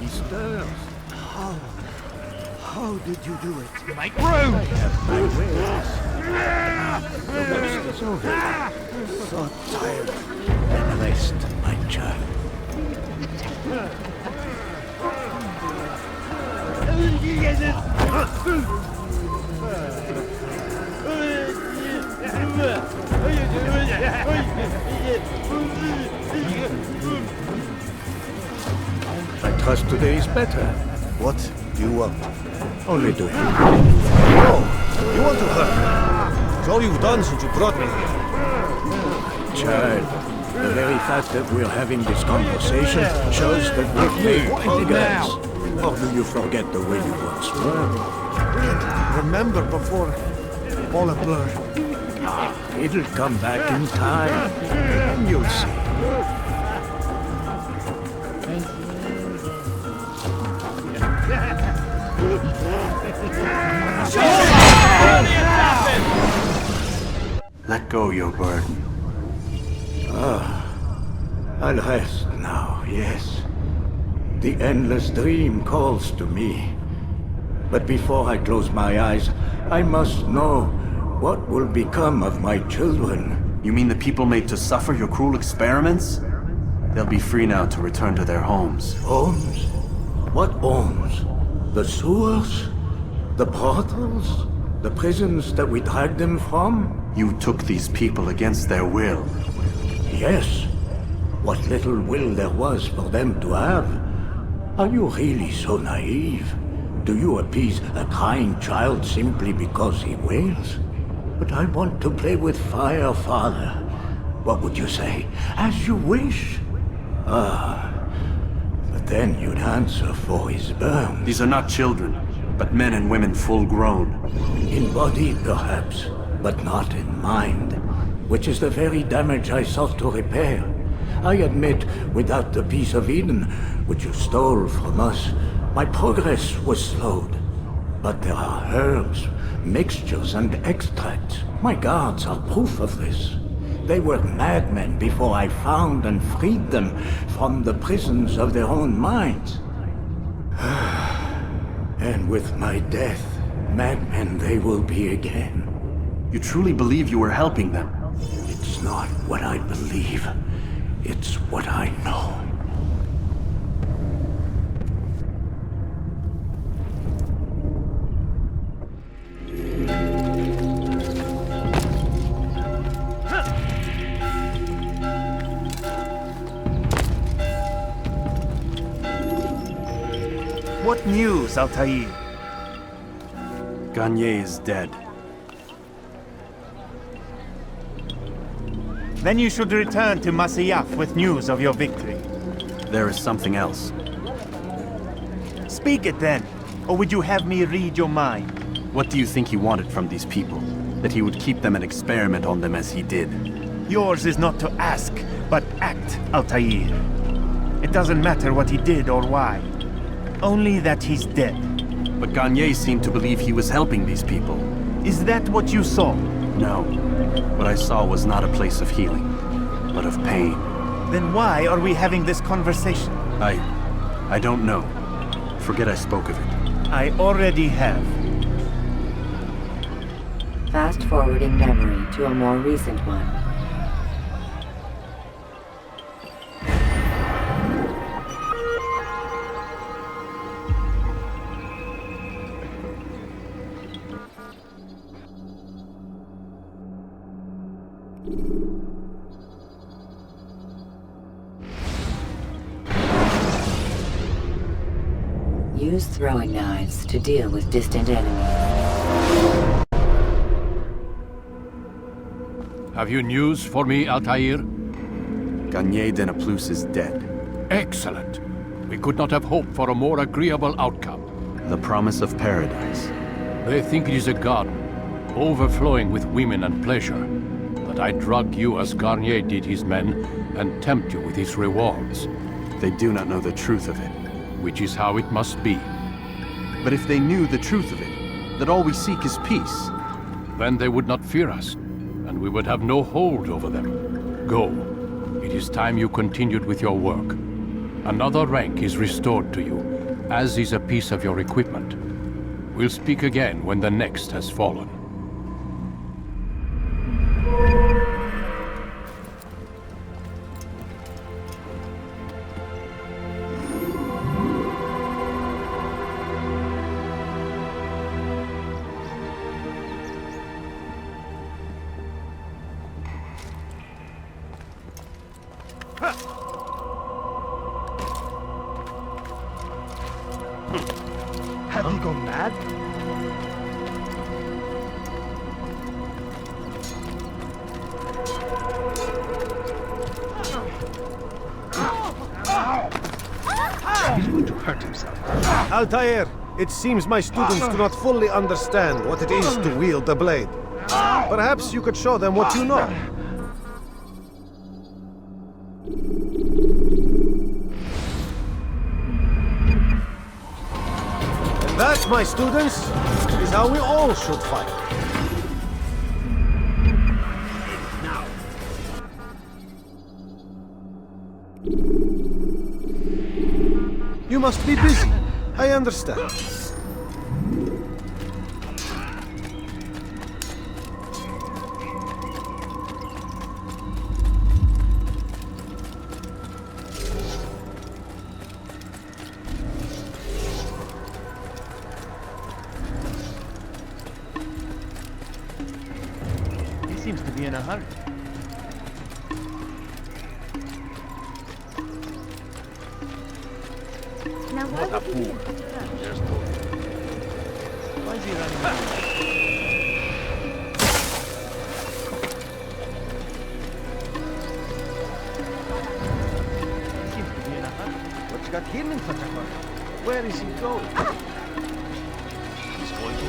He stirs. How did you do it? Make room! My ways. The worst is over. So tired. And rest, my child. I trust today is better. What do you want? Only to help. No! You want to hurt me? It's all you've done since you brought me here. Child, the very fact that we're having this conversation shows that we've made progress. Or do you forget the way you once were? Remember before all a blur. It'll come back in time. And you'll see. Let go your burden. I'll rest now, yes. The endless dream calls to me. But before I close my eyes, I must know what will become of my children. You mean the people made to suffer your cruel experiments? They'll be free now to return to their homes. Homes? What homes? The sewers? The brothels? The prisons that we dragged them from? You took these people against their will. Yes. What little will there was for them to have. Are you really so naive? Do you appease a crying child simply because he wails? But I want to play with fire, Father. What would you say? As you wish. But then you'd answer for his burn. These are not children, but men and women full grown. In body, perhaps, but not in mind. Which is the very damage I sought to repair. I admit, without the piece of Eden, which you stole from us, my progress was slowed. But there are herbs, mixtures, and extracts. My guards are proof of this. They were madmen before I found and freed them from the prisons of their own minds. And with my death, madmen they will be again. You truly believe you were helping them? It's not what I believe. It's what I know. What news, Altair? Garnier is dead. Then you should return to Masyaf with news of your victory. There is something else. Speak it then, or would you have me read your mind? What do you think he wanted from these people? That he would keep them and experiment on them as he did? Yours is not to ask, but act, Altair. It doesn't matter what he did or why. Only that he's dead. But Garnier seemed to believe he was helping these people. Is that what you saw? No. What I saw was not a place of healing, but of pain. Then why are we having this conversation? I don't know. Forget I spoke of it. I already have. Fast-forwarding memory to a more recent one. Use throwing knives to deal with distant enemies. Have you news for me, Altair? Garnier de Naplouse is dead. Excellent. We could not have hoped for a more agreeable outcome. The promise of paradise. They think it is a garden, overflowing with women and pleasure. That I drug you as Garnier did his men, and tempt you with his rewards. They do not know the truth of it. Which is how it must be. But if they knew the truth of it, that all we seek is peace, then they would not fear us, and we would have no hold over them. Go. It is time you continued with your work. Another rank is restored to you, as is a piece of your equipment. We'll speak again when the next has fallen. Have you gone mad? He's going to hurt himself. Altair, it seems my students do not fully understand what it is to wield the blade. Perhaps you could show them what you know. And that, my students, is how we all should fight. You must be busy. I understand. He seems to be in a hurry. Now What a fool. Just told you. Why is he running? He seems to be in a hurry. What's got him in such a hurry? Where is he going? He's going to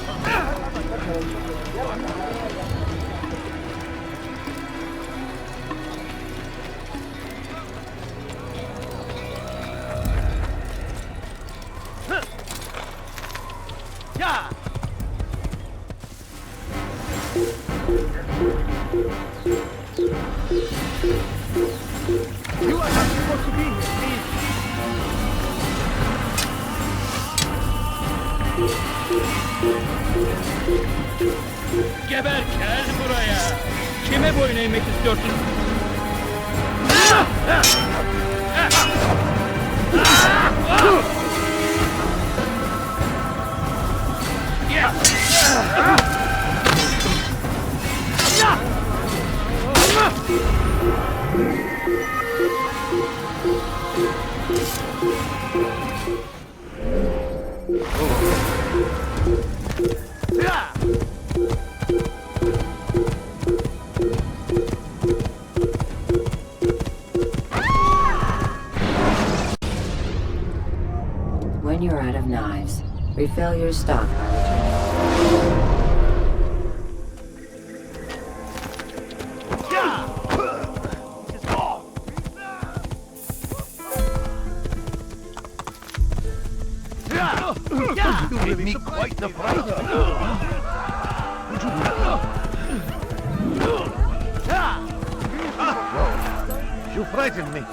You are not supposed to be here, please. Geber gel buraya. Kime boyun eğmek istiyorsun? When you're out of knives, refill your stock by returning. You give me quite the fright. You frightened me.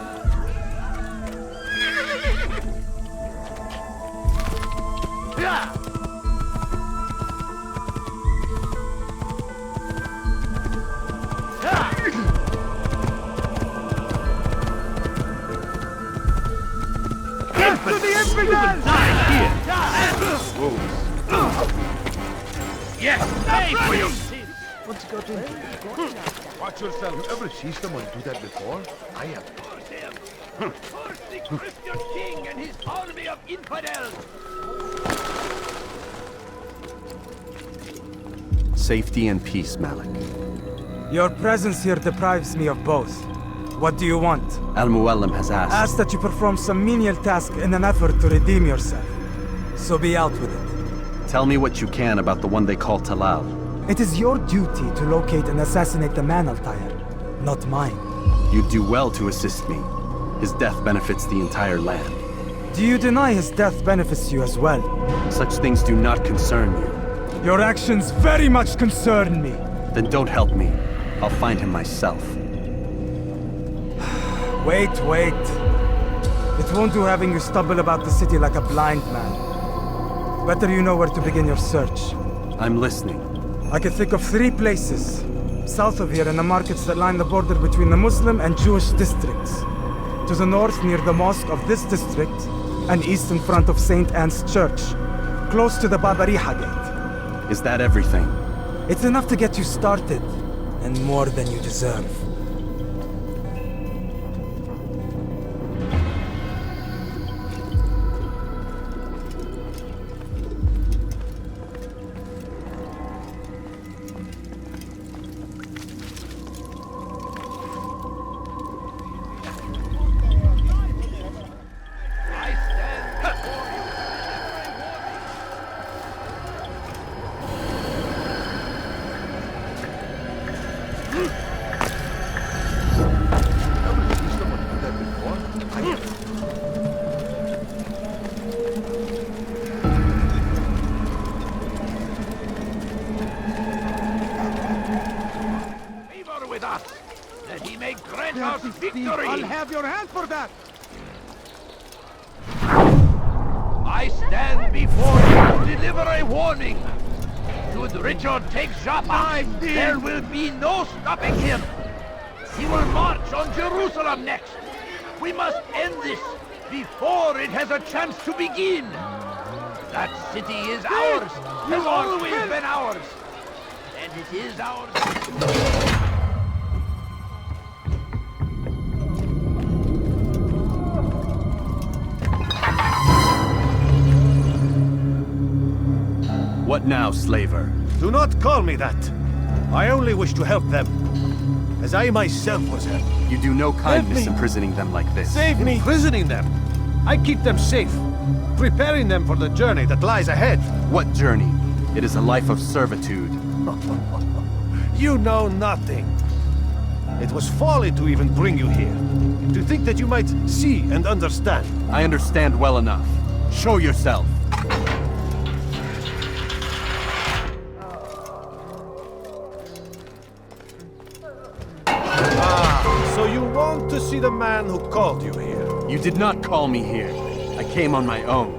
Get to the infidels! Yes, pay for your What's got into? Watch yourself. You ever see someone do that before? I have. Curse the Christian king and his army of infidels! Safety and peace, Malik. Your presence here deprives me of both. What do you want? Al-Muallim has asked. Ask that you perform some menial task in an effort to redeem yourself. So be out with it. Tell me what you can about the one they call Talal. It is your duty to locate and assassinate the man, Altair, not mine. You'd do well to assist me. His death benefits the entire land. Do you deny his death benefits you as well? Such things do not concern you. Your actions very much concern me. Then don't help me. I'll find him myself. Wait. It won't do having you stumble about the city like a blind man. Better you know where to begin your search. I'm listening. I can think of 3 places. South of here in the markets that line the border between the Muslim and Jewish districts. To the north near the mosque of this district, and east in front of St. Anne's Church, close to the Babariha Gate. Is that everything? It's enough to get you started, and more than you deserve. I'll have your hand for that! I stand before you to deliver a warning. Should Richard take Joppa, there will be no stopping him. He will march on Jerusalem next. We must end this before it has a chance to begin. That city is ours, has always been ours, and it is ours. What now, slaver? Do not call me that. I only wish to help them, as I myself was helped. You do no kindness imprisoning them like this. Save me! Imprisoning them? I keep them safe, preparing them for the journey that lies ahead. What journey? It is a life of servitude. You know nothing. It was folly to even bring you here. To think that you might see and understand. I understand well enough. Show yourself. So you want to see the man who called you here? You did not call me here. I came on my own.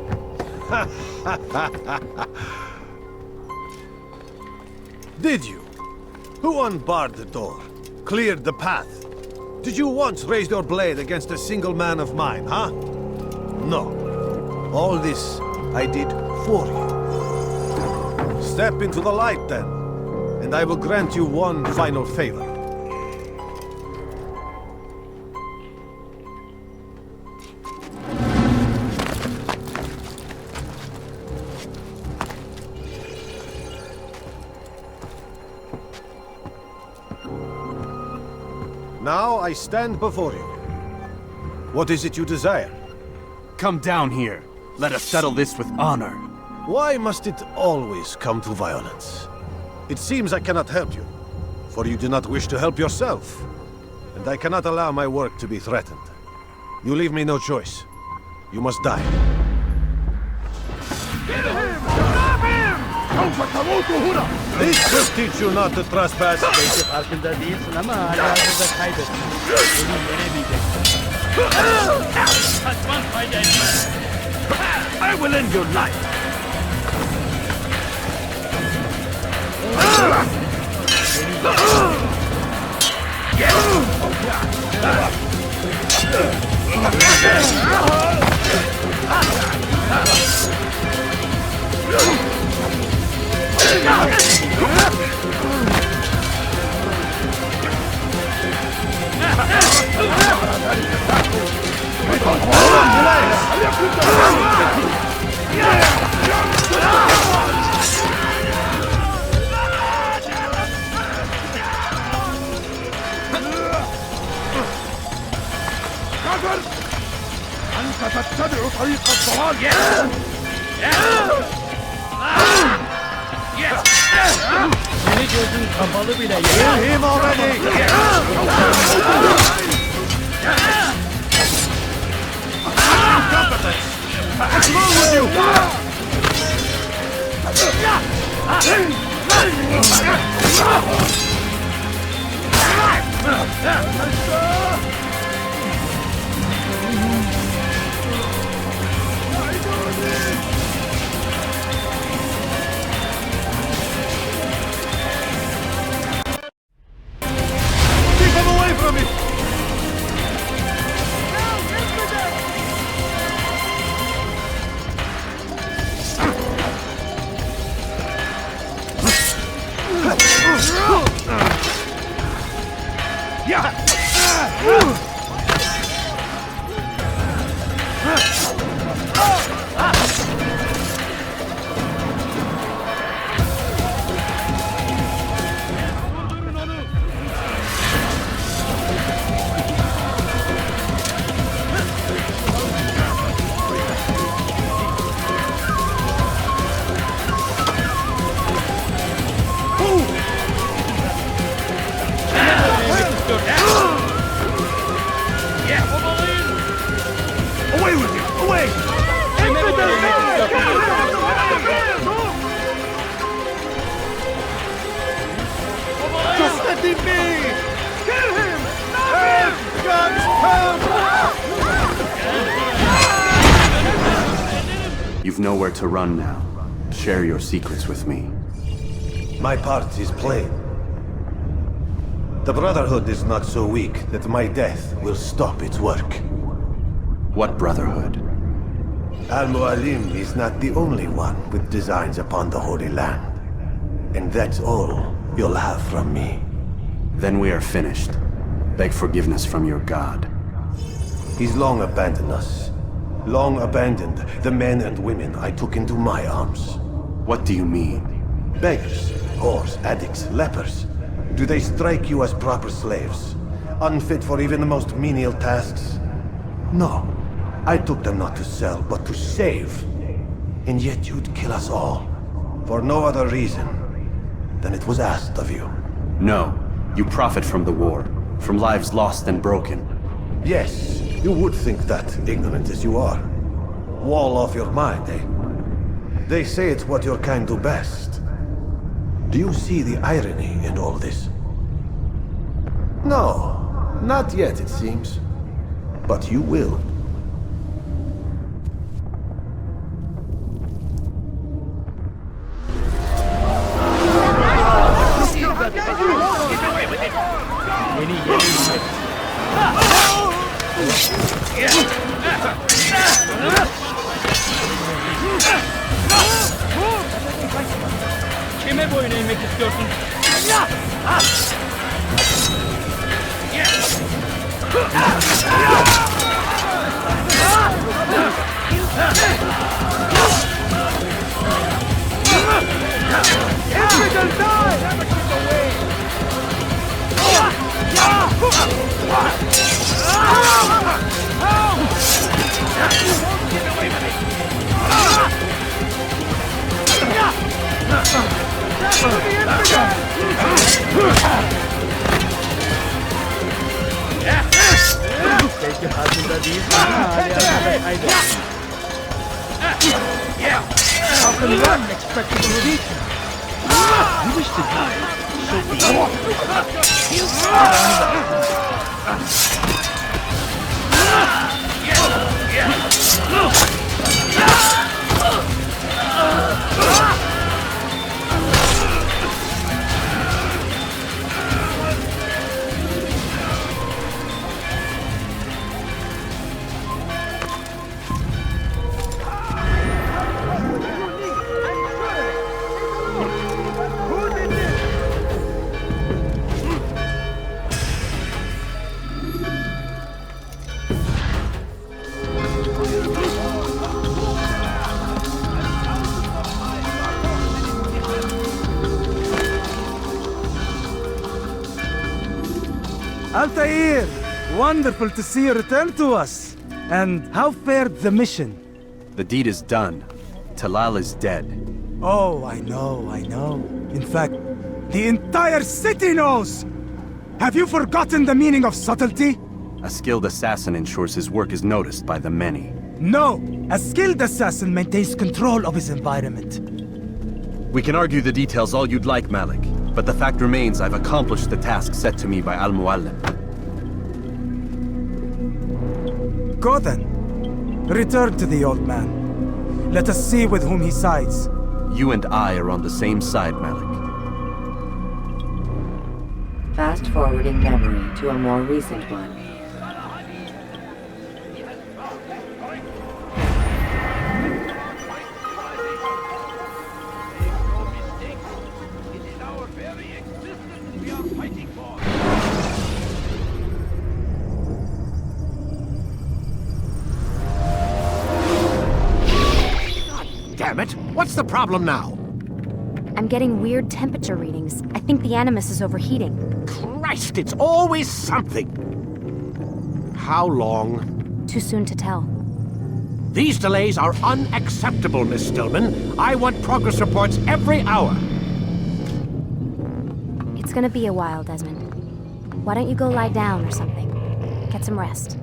Did you? Who unbarred the door? Cleared the path? Did you once raise your blade against a single man of mine, huh? No. All this I did for you. Step into the light then, and I will grant you one final favor. Now I stand before you. What is it you desire? Come down here. Let us settle this with honor. Why must it always come to violence? It seems I cannot help you, for you do not wish to help yourself. And I cannot allow my work to be threatened. You leave me no choice. You must die. This will teach you not to trespass. Farkında değilsin ama hala hazırda kaybettin. Seni yenemeyeceksin. Kaçman fayda etmez. I will end your life. أنت تتبع طريق الضلال. Seni gözün kapalı bile. Kill him already! What's wrong with you? Keep him away from me! Away with you! Away! Just let him be! Kill him! Help! Guns, help! You've nowhere to run now. Share your secrets with me. My part is plain. The Brotherhood is not so weak that my death will stop its work. What Brotherhood? Al-Mualim is not the only one with designs upon the Holy Land. And that's all you'll have from me. Then we are finished. Beg forgiveness from your god. He's long abandoned us. Long abandoned the men and women I took into my arms. What do you mean? Beggars, whores, addicts, lepers. Do they strike you as proper slaves? Unfit for even the most menial tasks? No. I took them not to sell, but to save. And yet you'd kill us all. For no other reason than it was asked of you. No. You profit from the war. From lives lost and broken. Yes, you would think that, ignorant as you are. Wall off your mind, eh? They say it's what your kind do best. Do you see the irony in all this? No, not yet, it seems. But you will. Kime boyun eğmek istiyorsun? How can one expect to defeat you? You wish to die, so be Altair! Wonderful to see you return to us. And how fared the mission? The deed is done. Talal is dead. Oh, I know. In fact, the entire city knows! Have you forgotten the meaning of subtlety? A skilled assassin ensures his work is noticed by the many. No! A skilled assassin maintains control of his environment. We can argue the details all you'd like, Malik. But the fact remains I've accomplished the task set to me by Al-Muallim. Go then. Return to the old man. Let us see with whom he sides. You and I are on the same side, Malik. Fast-forwarding memory to a more recent one. Damn it! What's the problem now? I'm getting weird temperature readings. I think the Animus is overheating. Christ, it's always something! How long? Too soon to tell. These delays are unacceptable, Miss Stillman. I want progress reports every hour. It's gonna be a while, Desmond. Why don't you go lie down or something? Get some rest.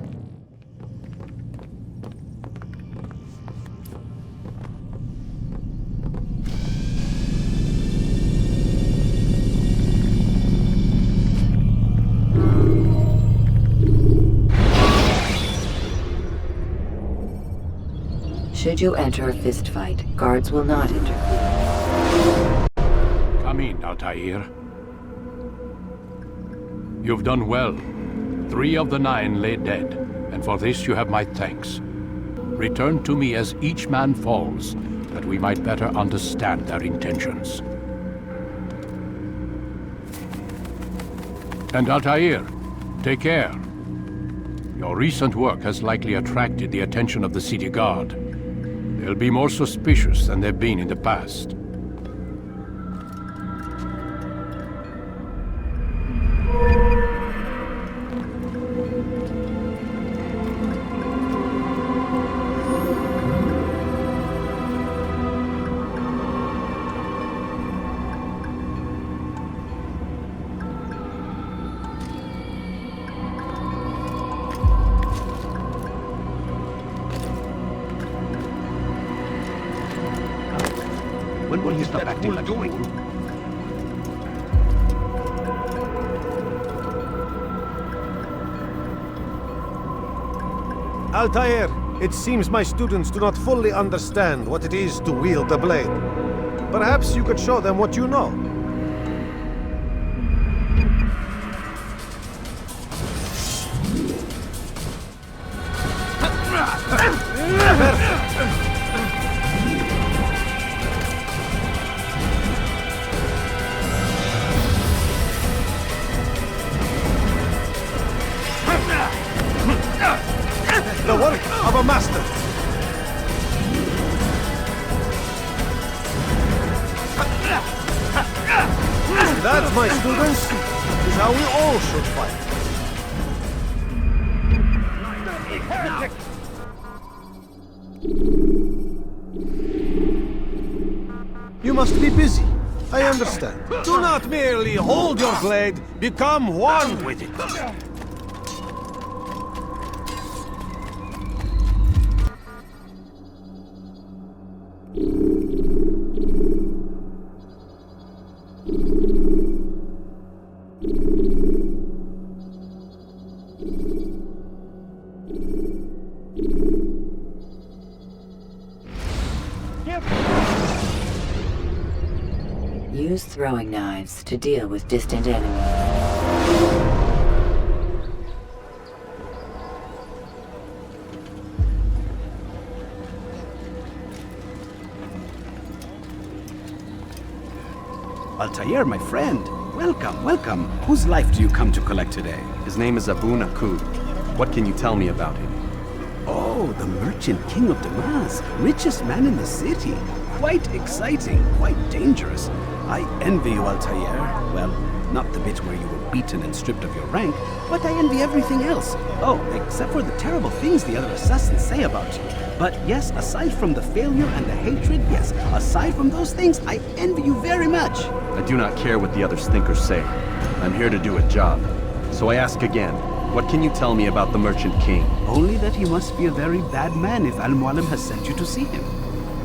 Should you enter a fistfight, guards will not interfere. Come in, Altair. You've done well. 3 of the 9 lay dead, and for this you have my thanks. Return to me as each man falls, that we might better understand their intentions. And Altair, take care. Your recent work has likely attracted the attention of the city guard. They'll be more suspicious than they've been in the past. When will you stop acting like a fool? Altair, it seems my students do not fully understand what it is to wield the blade. Perhaps you could show them what you know. The work of a master. That, my students, is how we all should fight. You must be busy. I understand. Do not merely hold your blade, become one with it. throwing knives to deal with distant enemies. Altair, my friend. Welcome, welcome. Whose life do you come to collect today? His name is Abu Nakud. What can you tell me about him? Oh, the merchant king of Damas. Richest man in the city. Quite exciting, quite dangerous. I envy you, Altair. Well, not the bit where you were beaten and stripped of your rank, but I envy everything else. Oh, except for the terrible things the other assassins say about you. But yes, aside from the failure and the hatred, yes, aside from those things, I envy you very much. I do not care what the others think or say. I'm here to do a job. So I ask again, what can you tell me about the Merchant King? Only that he must be a very bad man if Al-Mualim has sent you to see him.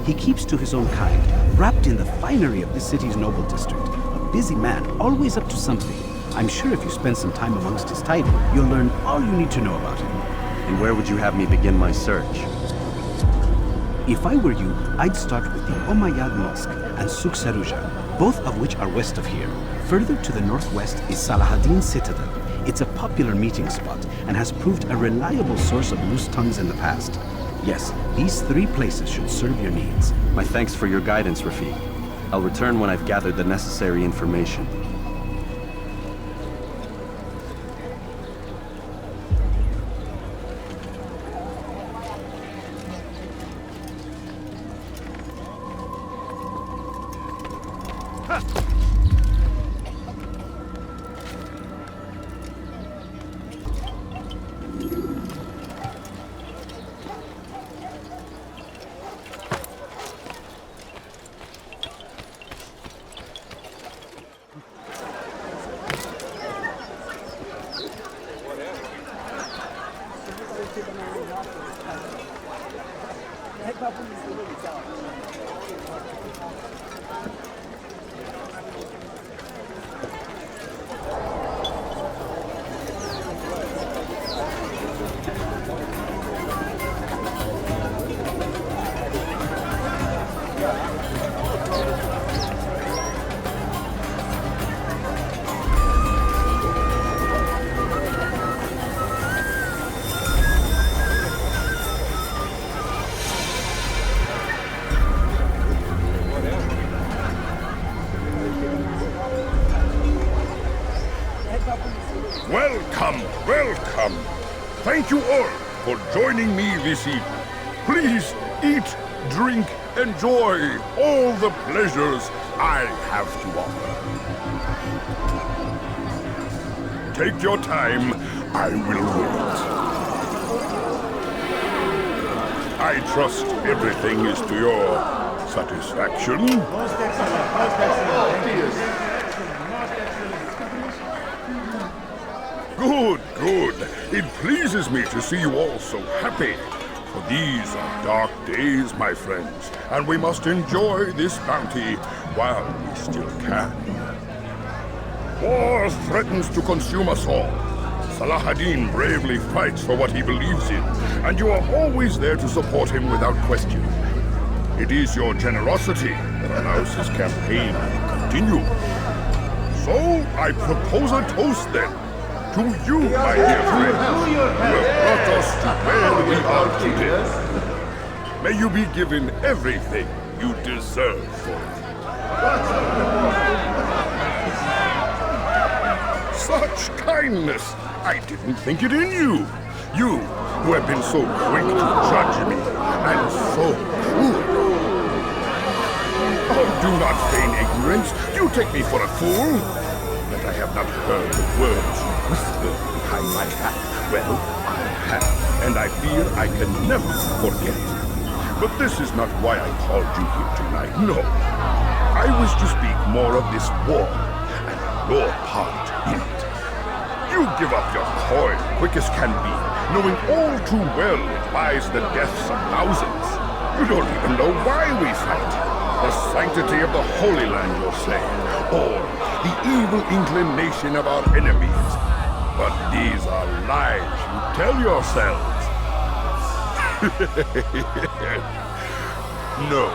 He keeps to his own kind, wrapped in the finery of this city's noble district. A busy man, always up to something. I'm sure if you spend some time amongst his title, you'll learn all you need to know about him. And where would you have me begin my search? If I were you, I'd start with the Umayyad Mosque and Souk Saruja, both of which are west of here. Further to the northwest is Salahaddin Citadel. It's a popular meeting spot and has proved a reliable source of loose tongues in the past. Yes, these 3 places should serve your needs. My thanks for your guidance, Rafiq. I'll return when I've gathered the necessary information. Welcome, welcome. Thank you all for joining me this evening. Please eat, drink, enjoy all the pleasures I have to offer. Take your time, I will wait. I trust everything is to your satisfaction. Most excellent, most excellent. Good, good. It pleases me to see you all so happy. For these are dark days, my friends, and we must enjoy this bounty while we still can. War threatens to consume us all. Salahaddin bravely fights for what he believes in, and you are always there to support him without question. It is your generosity that allows his campaign to continue. So, I propose a toast then. To you, my dear friends, who have brought us to where we are today. May you be given everything you deserve for it. Such kindness! I didn't think it in you. You, who have been so quick to judge me, and so cruel. Oh, do not feign ignorance. You take me for a fool. That I have not heard the words you whisper behind my back. Well, I have, and I fear I can never forget. But this is not why I called you here tonight, no. I wish to speak more of this war, and your part in it. You give up your coin quick as can be, knowing all too well it buys the deaths of thousands. You don't even know why we fight. The sanctity of the Holy Land, you'll say, or the evil inclination of our enemies. But these are lies you tell yourselves. No,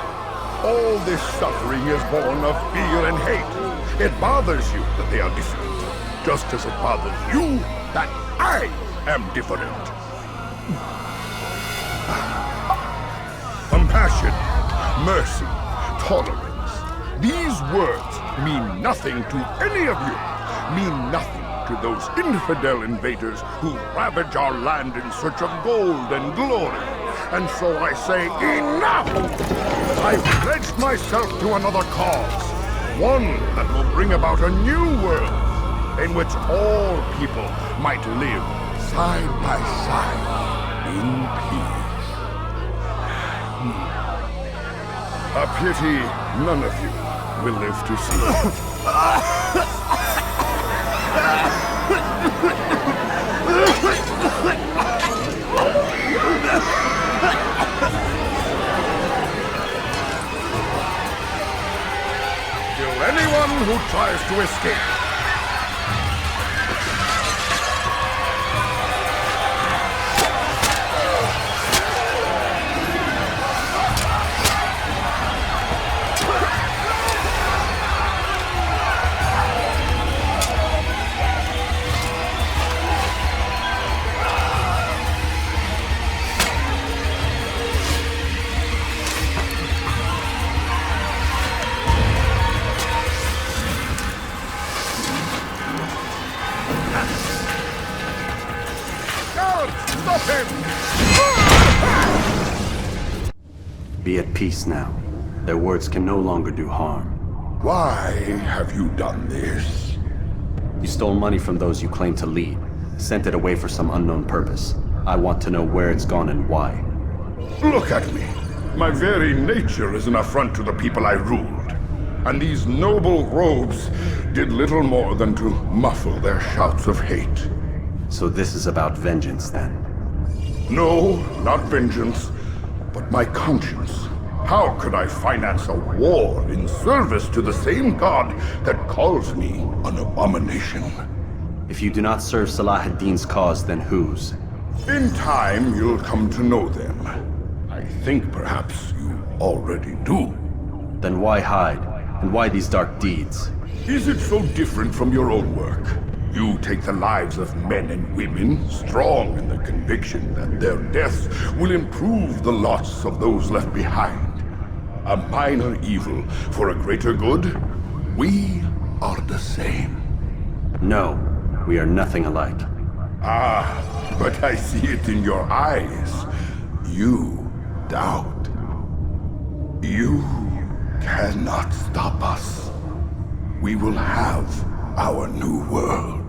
all this suffering is born of fear and hate. It bothers you that they are different, just as it bothers you that I am different. Compassion, mercy, tolerance. These words mean nothing to any of you. Mean nothing to those infidel invaders who ravage our land in search of gold and glory. And so I say, enough! I've pledged myself to another cause. One that will bring about a new world in which all people might live side by side in peace. A pity none of you will live to see it. Kill anyone who tries to escape. Stop him! Be at peace now. Their words can no longer do harm. Why have you done this? You stole money from those you claim to lead, sent it away for some unknown purpose. I want to know where it's gone and why. Look at me. My very nature is an affront to the people I ruled. And these noble robes did little more than to muffle their shouts of hate. So this is about vengeance, then? No, not vengeance, but my conscience. How could I finance a war in service to the same god that calls me an abomination? If you do not serve Salah ad-Din's cause, then whose? In time, you'll come to know them. I think perhaps you already do. Then why hide? And why these dark deeds? Is it so different from your own work? You take the lives of men and women, strong in the conviction that their deaths will improve the lots of those left behind. A minor evil for a greater good? We are the same. No, we are nothing alike. Ah, but I see it in your eyes. You doubt. You cannot stop us. We will have our new world.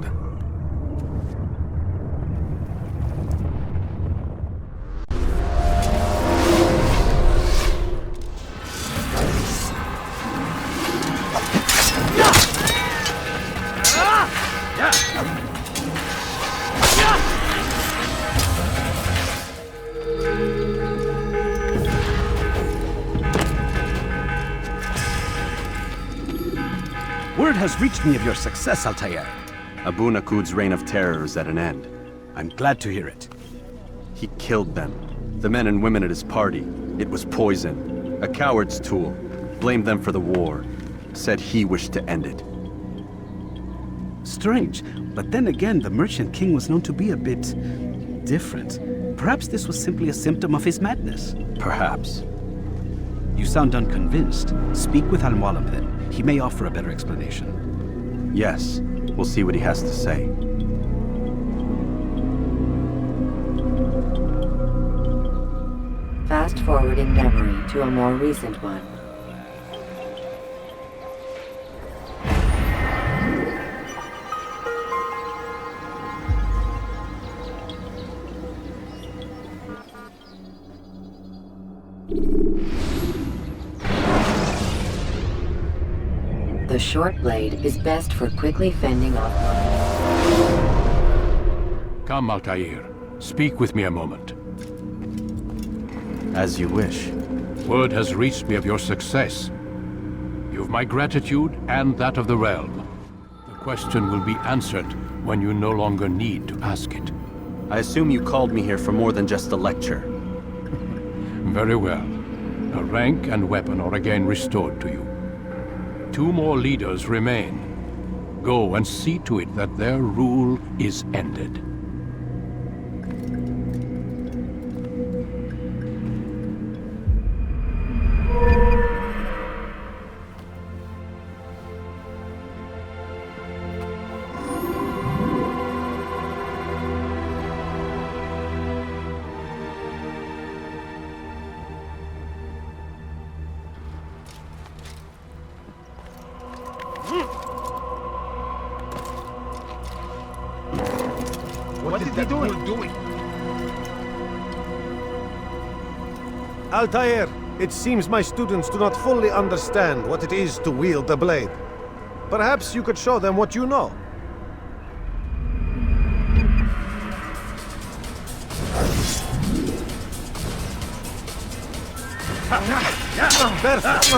Word has reached me of your success, Altair. Abu Nakud's reign of terror is at an end. I'm glad to hear it. He killed them. The men and women at his party. It was poison. A coward's tool. Blamed them for the war. Said he wished to end it. Strange, but then again, the Merchant King was known to be a bit different. Perhaps this was simply a symptom of his madness. Perhaps. You sound unconvinced. Speak with Al-Mualim then. He may offer a better explanation. Yes, we'll see what he has to say. Fast forwarding memory to a more recent one. The short blade is best for quickly fending off. Come, Altair. Speak with me a moment. As you wish. Word has reached me of your success. You've my gratitude and that of the realm. The question will be answered when you no longer need to ask it. I assume you called me here for more than just a lecture. Very well. A rank and weapon are again restored to you. 2 more leaders remain. Go and see to it that their rule is ended. What is he doing? Altair, it seems my students do not fully understand what it is to wield the blade. Perhaps you could show them what you know. Perfect.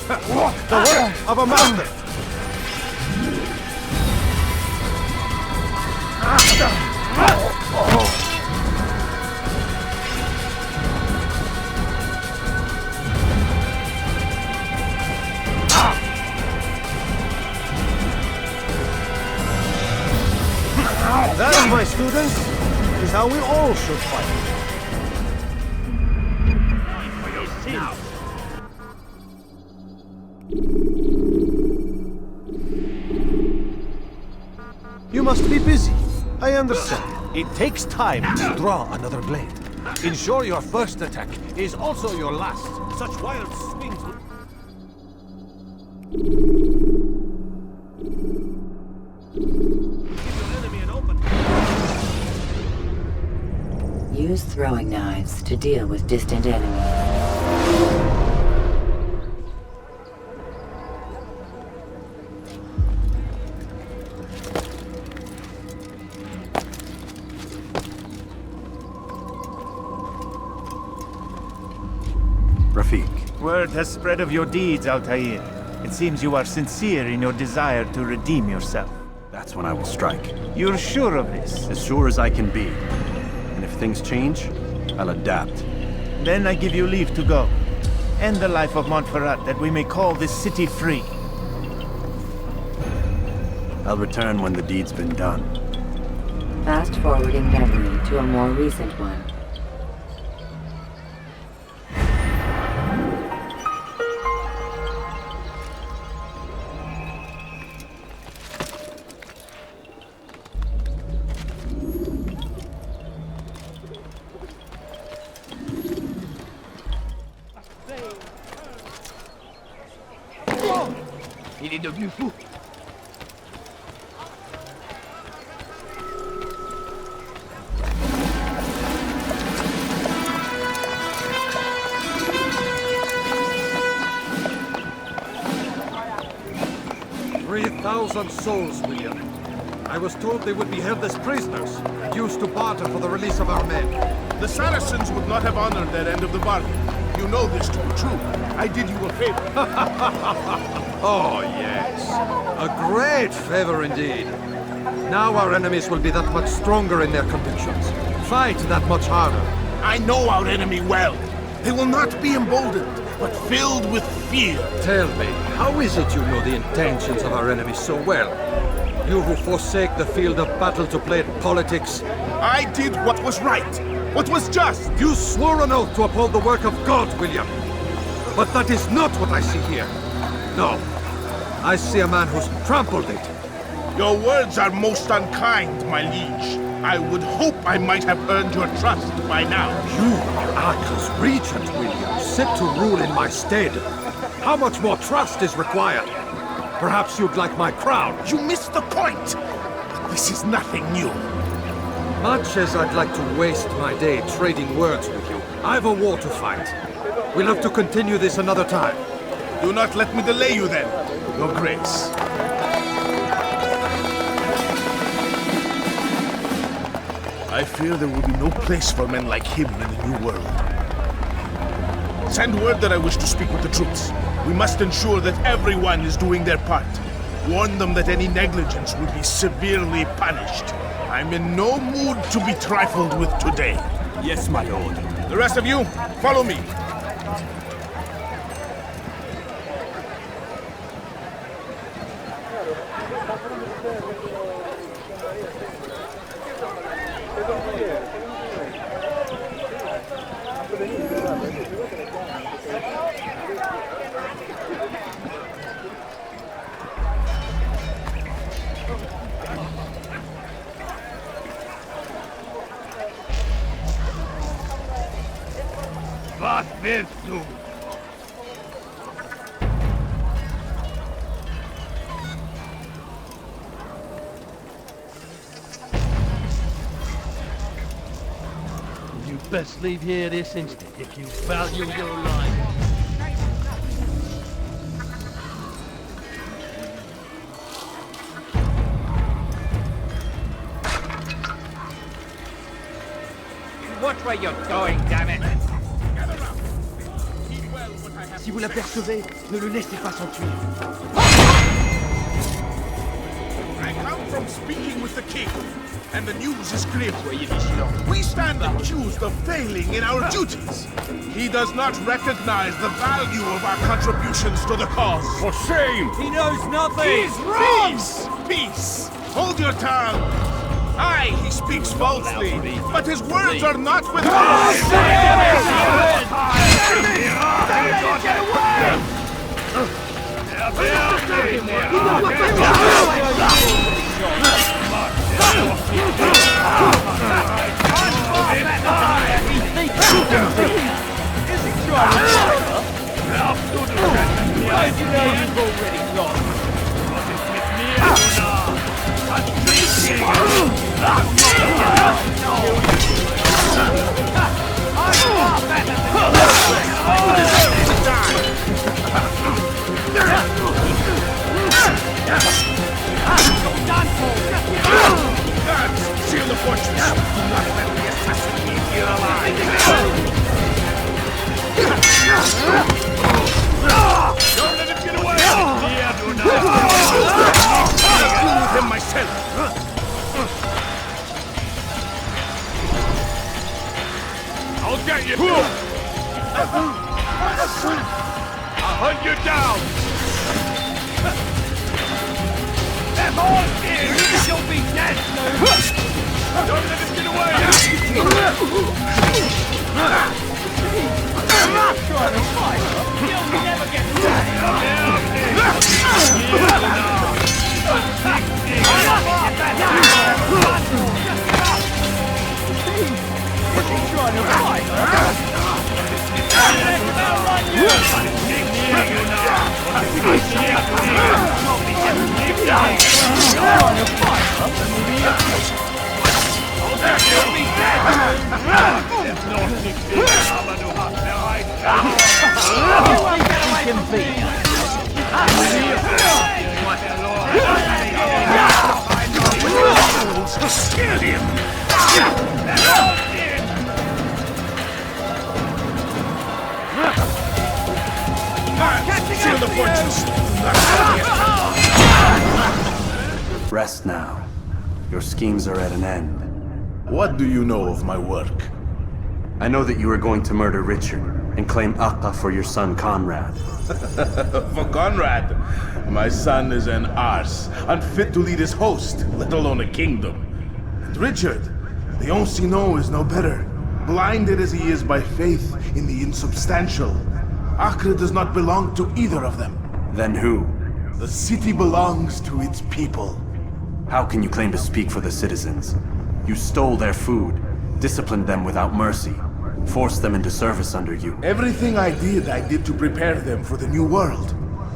The work of a master. That, my students, is how we all should fight. You must be busy. I understand. It takes time to draw another blade. Ensure your first attack is also your last. Such wild swings will... Use throwing knives to deal with distant enemies. Rafik. Word has spread of your deeds, Altair. It seems you are sincere in your desire to redeem yourself. That's when I will strike. You're sure of this? As sure as I can be. And if things change, I'll adapt. Then I give you leave to go. End the life of Montferrat that we may call this city free. I'll return when the deed's been done. Fast-forwarding memory to a more recent one. Il est devenu fou. Souls, William. I was told they would be held as prisoners and used to barter for the release of our men. The Saracens would not have honored their end of the bargain. You know this to be true. I did you a favor. Oh, yes. A great favor indeed. Now our enemies will be that much stronger in their convictions. Fight that much harder. I know our enemy well. They will not be emboldened, but filled with fear. Tell me, how is it you know the intentions of our enemies so well? You who forsake the field of battle to play at politics. I did what was right, what was just. You swore an oath to uphold the work of God, William. But that is not what I see here. No. I see a man who's trampled it. Your words are most unkind, my liege. I would hope I might have earned your trust by now. You are Arca's regent, William, set to rule in my stead. How much more trust is required? Perhaps you'd like my crown. You missed the point! This is nothing new. Much as I'd like to waste my day trading words with you, I've a war to fight. We'll have to continue this another time. Do not let me delay you then, Your Grace. I fear there will be no place for men like him in the New World. Send word that I wish to speak with the troops. We must ensure that everyone is doing their part. Warn them that any negligence will be severely punished. I'm in no mood to be trifled with today. Yes, my lord. The rest of you, follow me. Was willst du? You best leave here this instant if you value your life. Watch where you're going, damn it! Si vous l'apercevez, ne le laissez pas s'enfuir. I come from speaking with the king, and the news is clear. We stand accused of failing in our duties. He does not recognize the value of our contributions to the cause. For shame! He knows nothing! He's wrong! Peace! Peace! Hold your tongue! Aye, he speaks falsely, but his words are not with us! Seal the fortress! Do not let the assassin leave here alive! Don't let him get away! I'll deal with him myself! I'll get you! I'll hunt you down! They're all here! You'll be dead soon! Don't let him get away! I'm not trying to fight! You'll never get away! Kill him! Seal the fortress! Rest now. Your schemes are at an end. What do you know of my work? I know that you are going to murder Richard and claim Akka for your son Conrad. For Conrad? My son is an arse, unfit to lead his host, let alone a kingdom. And Richard, the Ancien is no better, blinded as he is by faith in the insubstantial. Acre does not belong to either of them. Then who? The city belongs to its people. How can you claim to speak for the citizens? You stole their food, disciplined them without mercy, forced them into service under you. Everything I did to prepare them for the new world.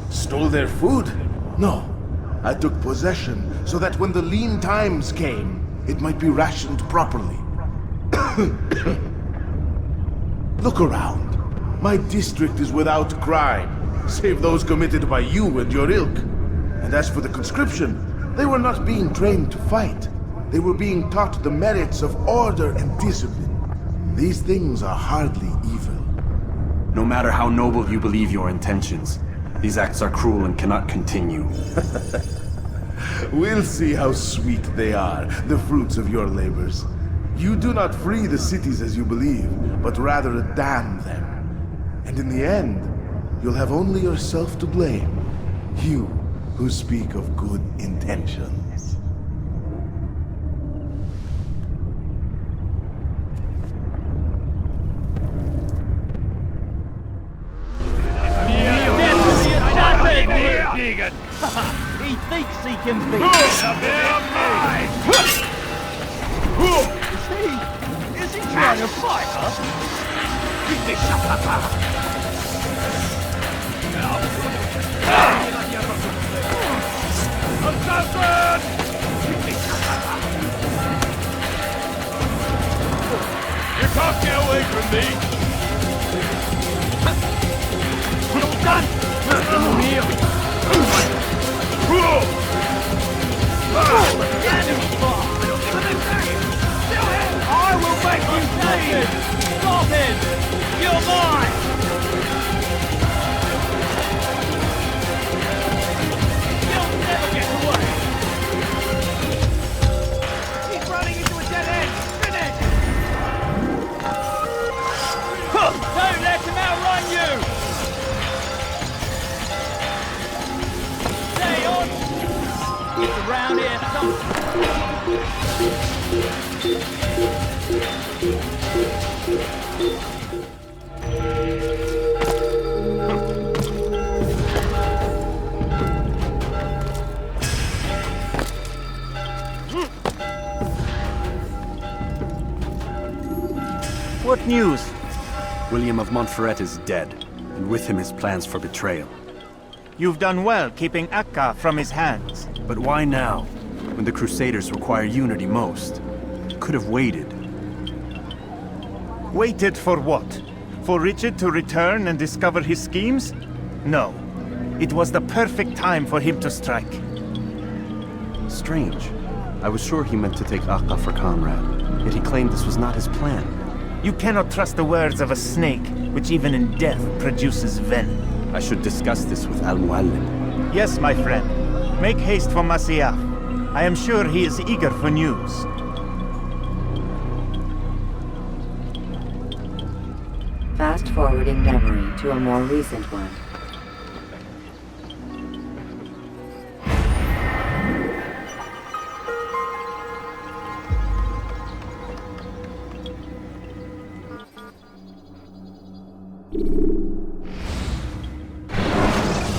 Stole their food? No. I took possession so that when the lean times came, it might be rationed properly. Look around. My district is without crime, save those committed by you and your ilk. And as for the conscription, they were not being trained to fight. They were being taught the merits of order and discipline. These things are hardly evil. No matter how noble you believe your intentions, these acts are cruel and cannot continue. We'll see how sweet they are, the fruits of your labors. You do not free the cities as you believe, but rather damn them. And in the end, you'll have only yourself to blame. You who speak of good intentions. He thinks he can beat Is he trying to fight us? Assassin! You can't get away from me! You're done! Kneel! I will make you bleed! Stop him! You're mine! You'll never get away! He's running into a dead end! Finish! Don't let him outrun you! Stay on! It's around here What news? William of Montferrat is dead, and with him his plans for betrayal. You've done well keeping Akka from his hands. But why now, when the Crusaders require unity most? Could have waited. Waited for what? For Richard to return and discover his schemes? No. It was the perfect time for him to strike. Strange. I was sure he meant to take Akka for Conrad, yet he claimed this was not his plan. You cannot trust the words of a snake, which even in death produces venom. I should discuss this with Al-Muallim. Yes, my friend. Make haste for Masyaf. I am sure he is eager for news. Fast-forwarding memory to a more recent one.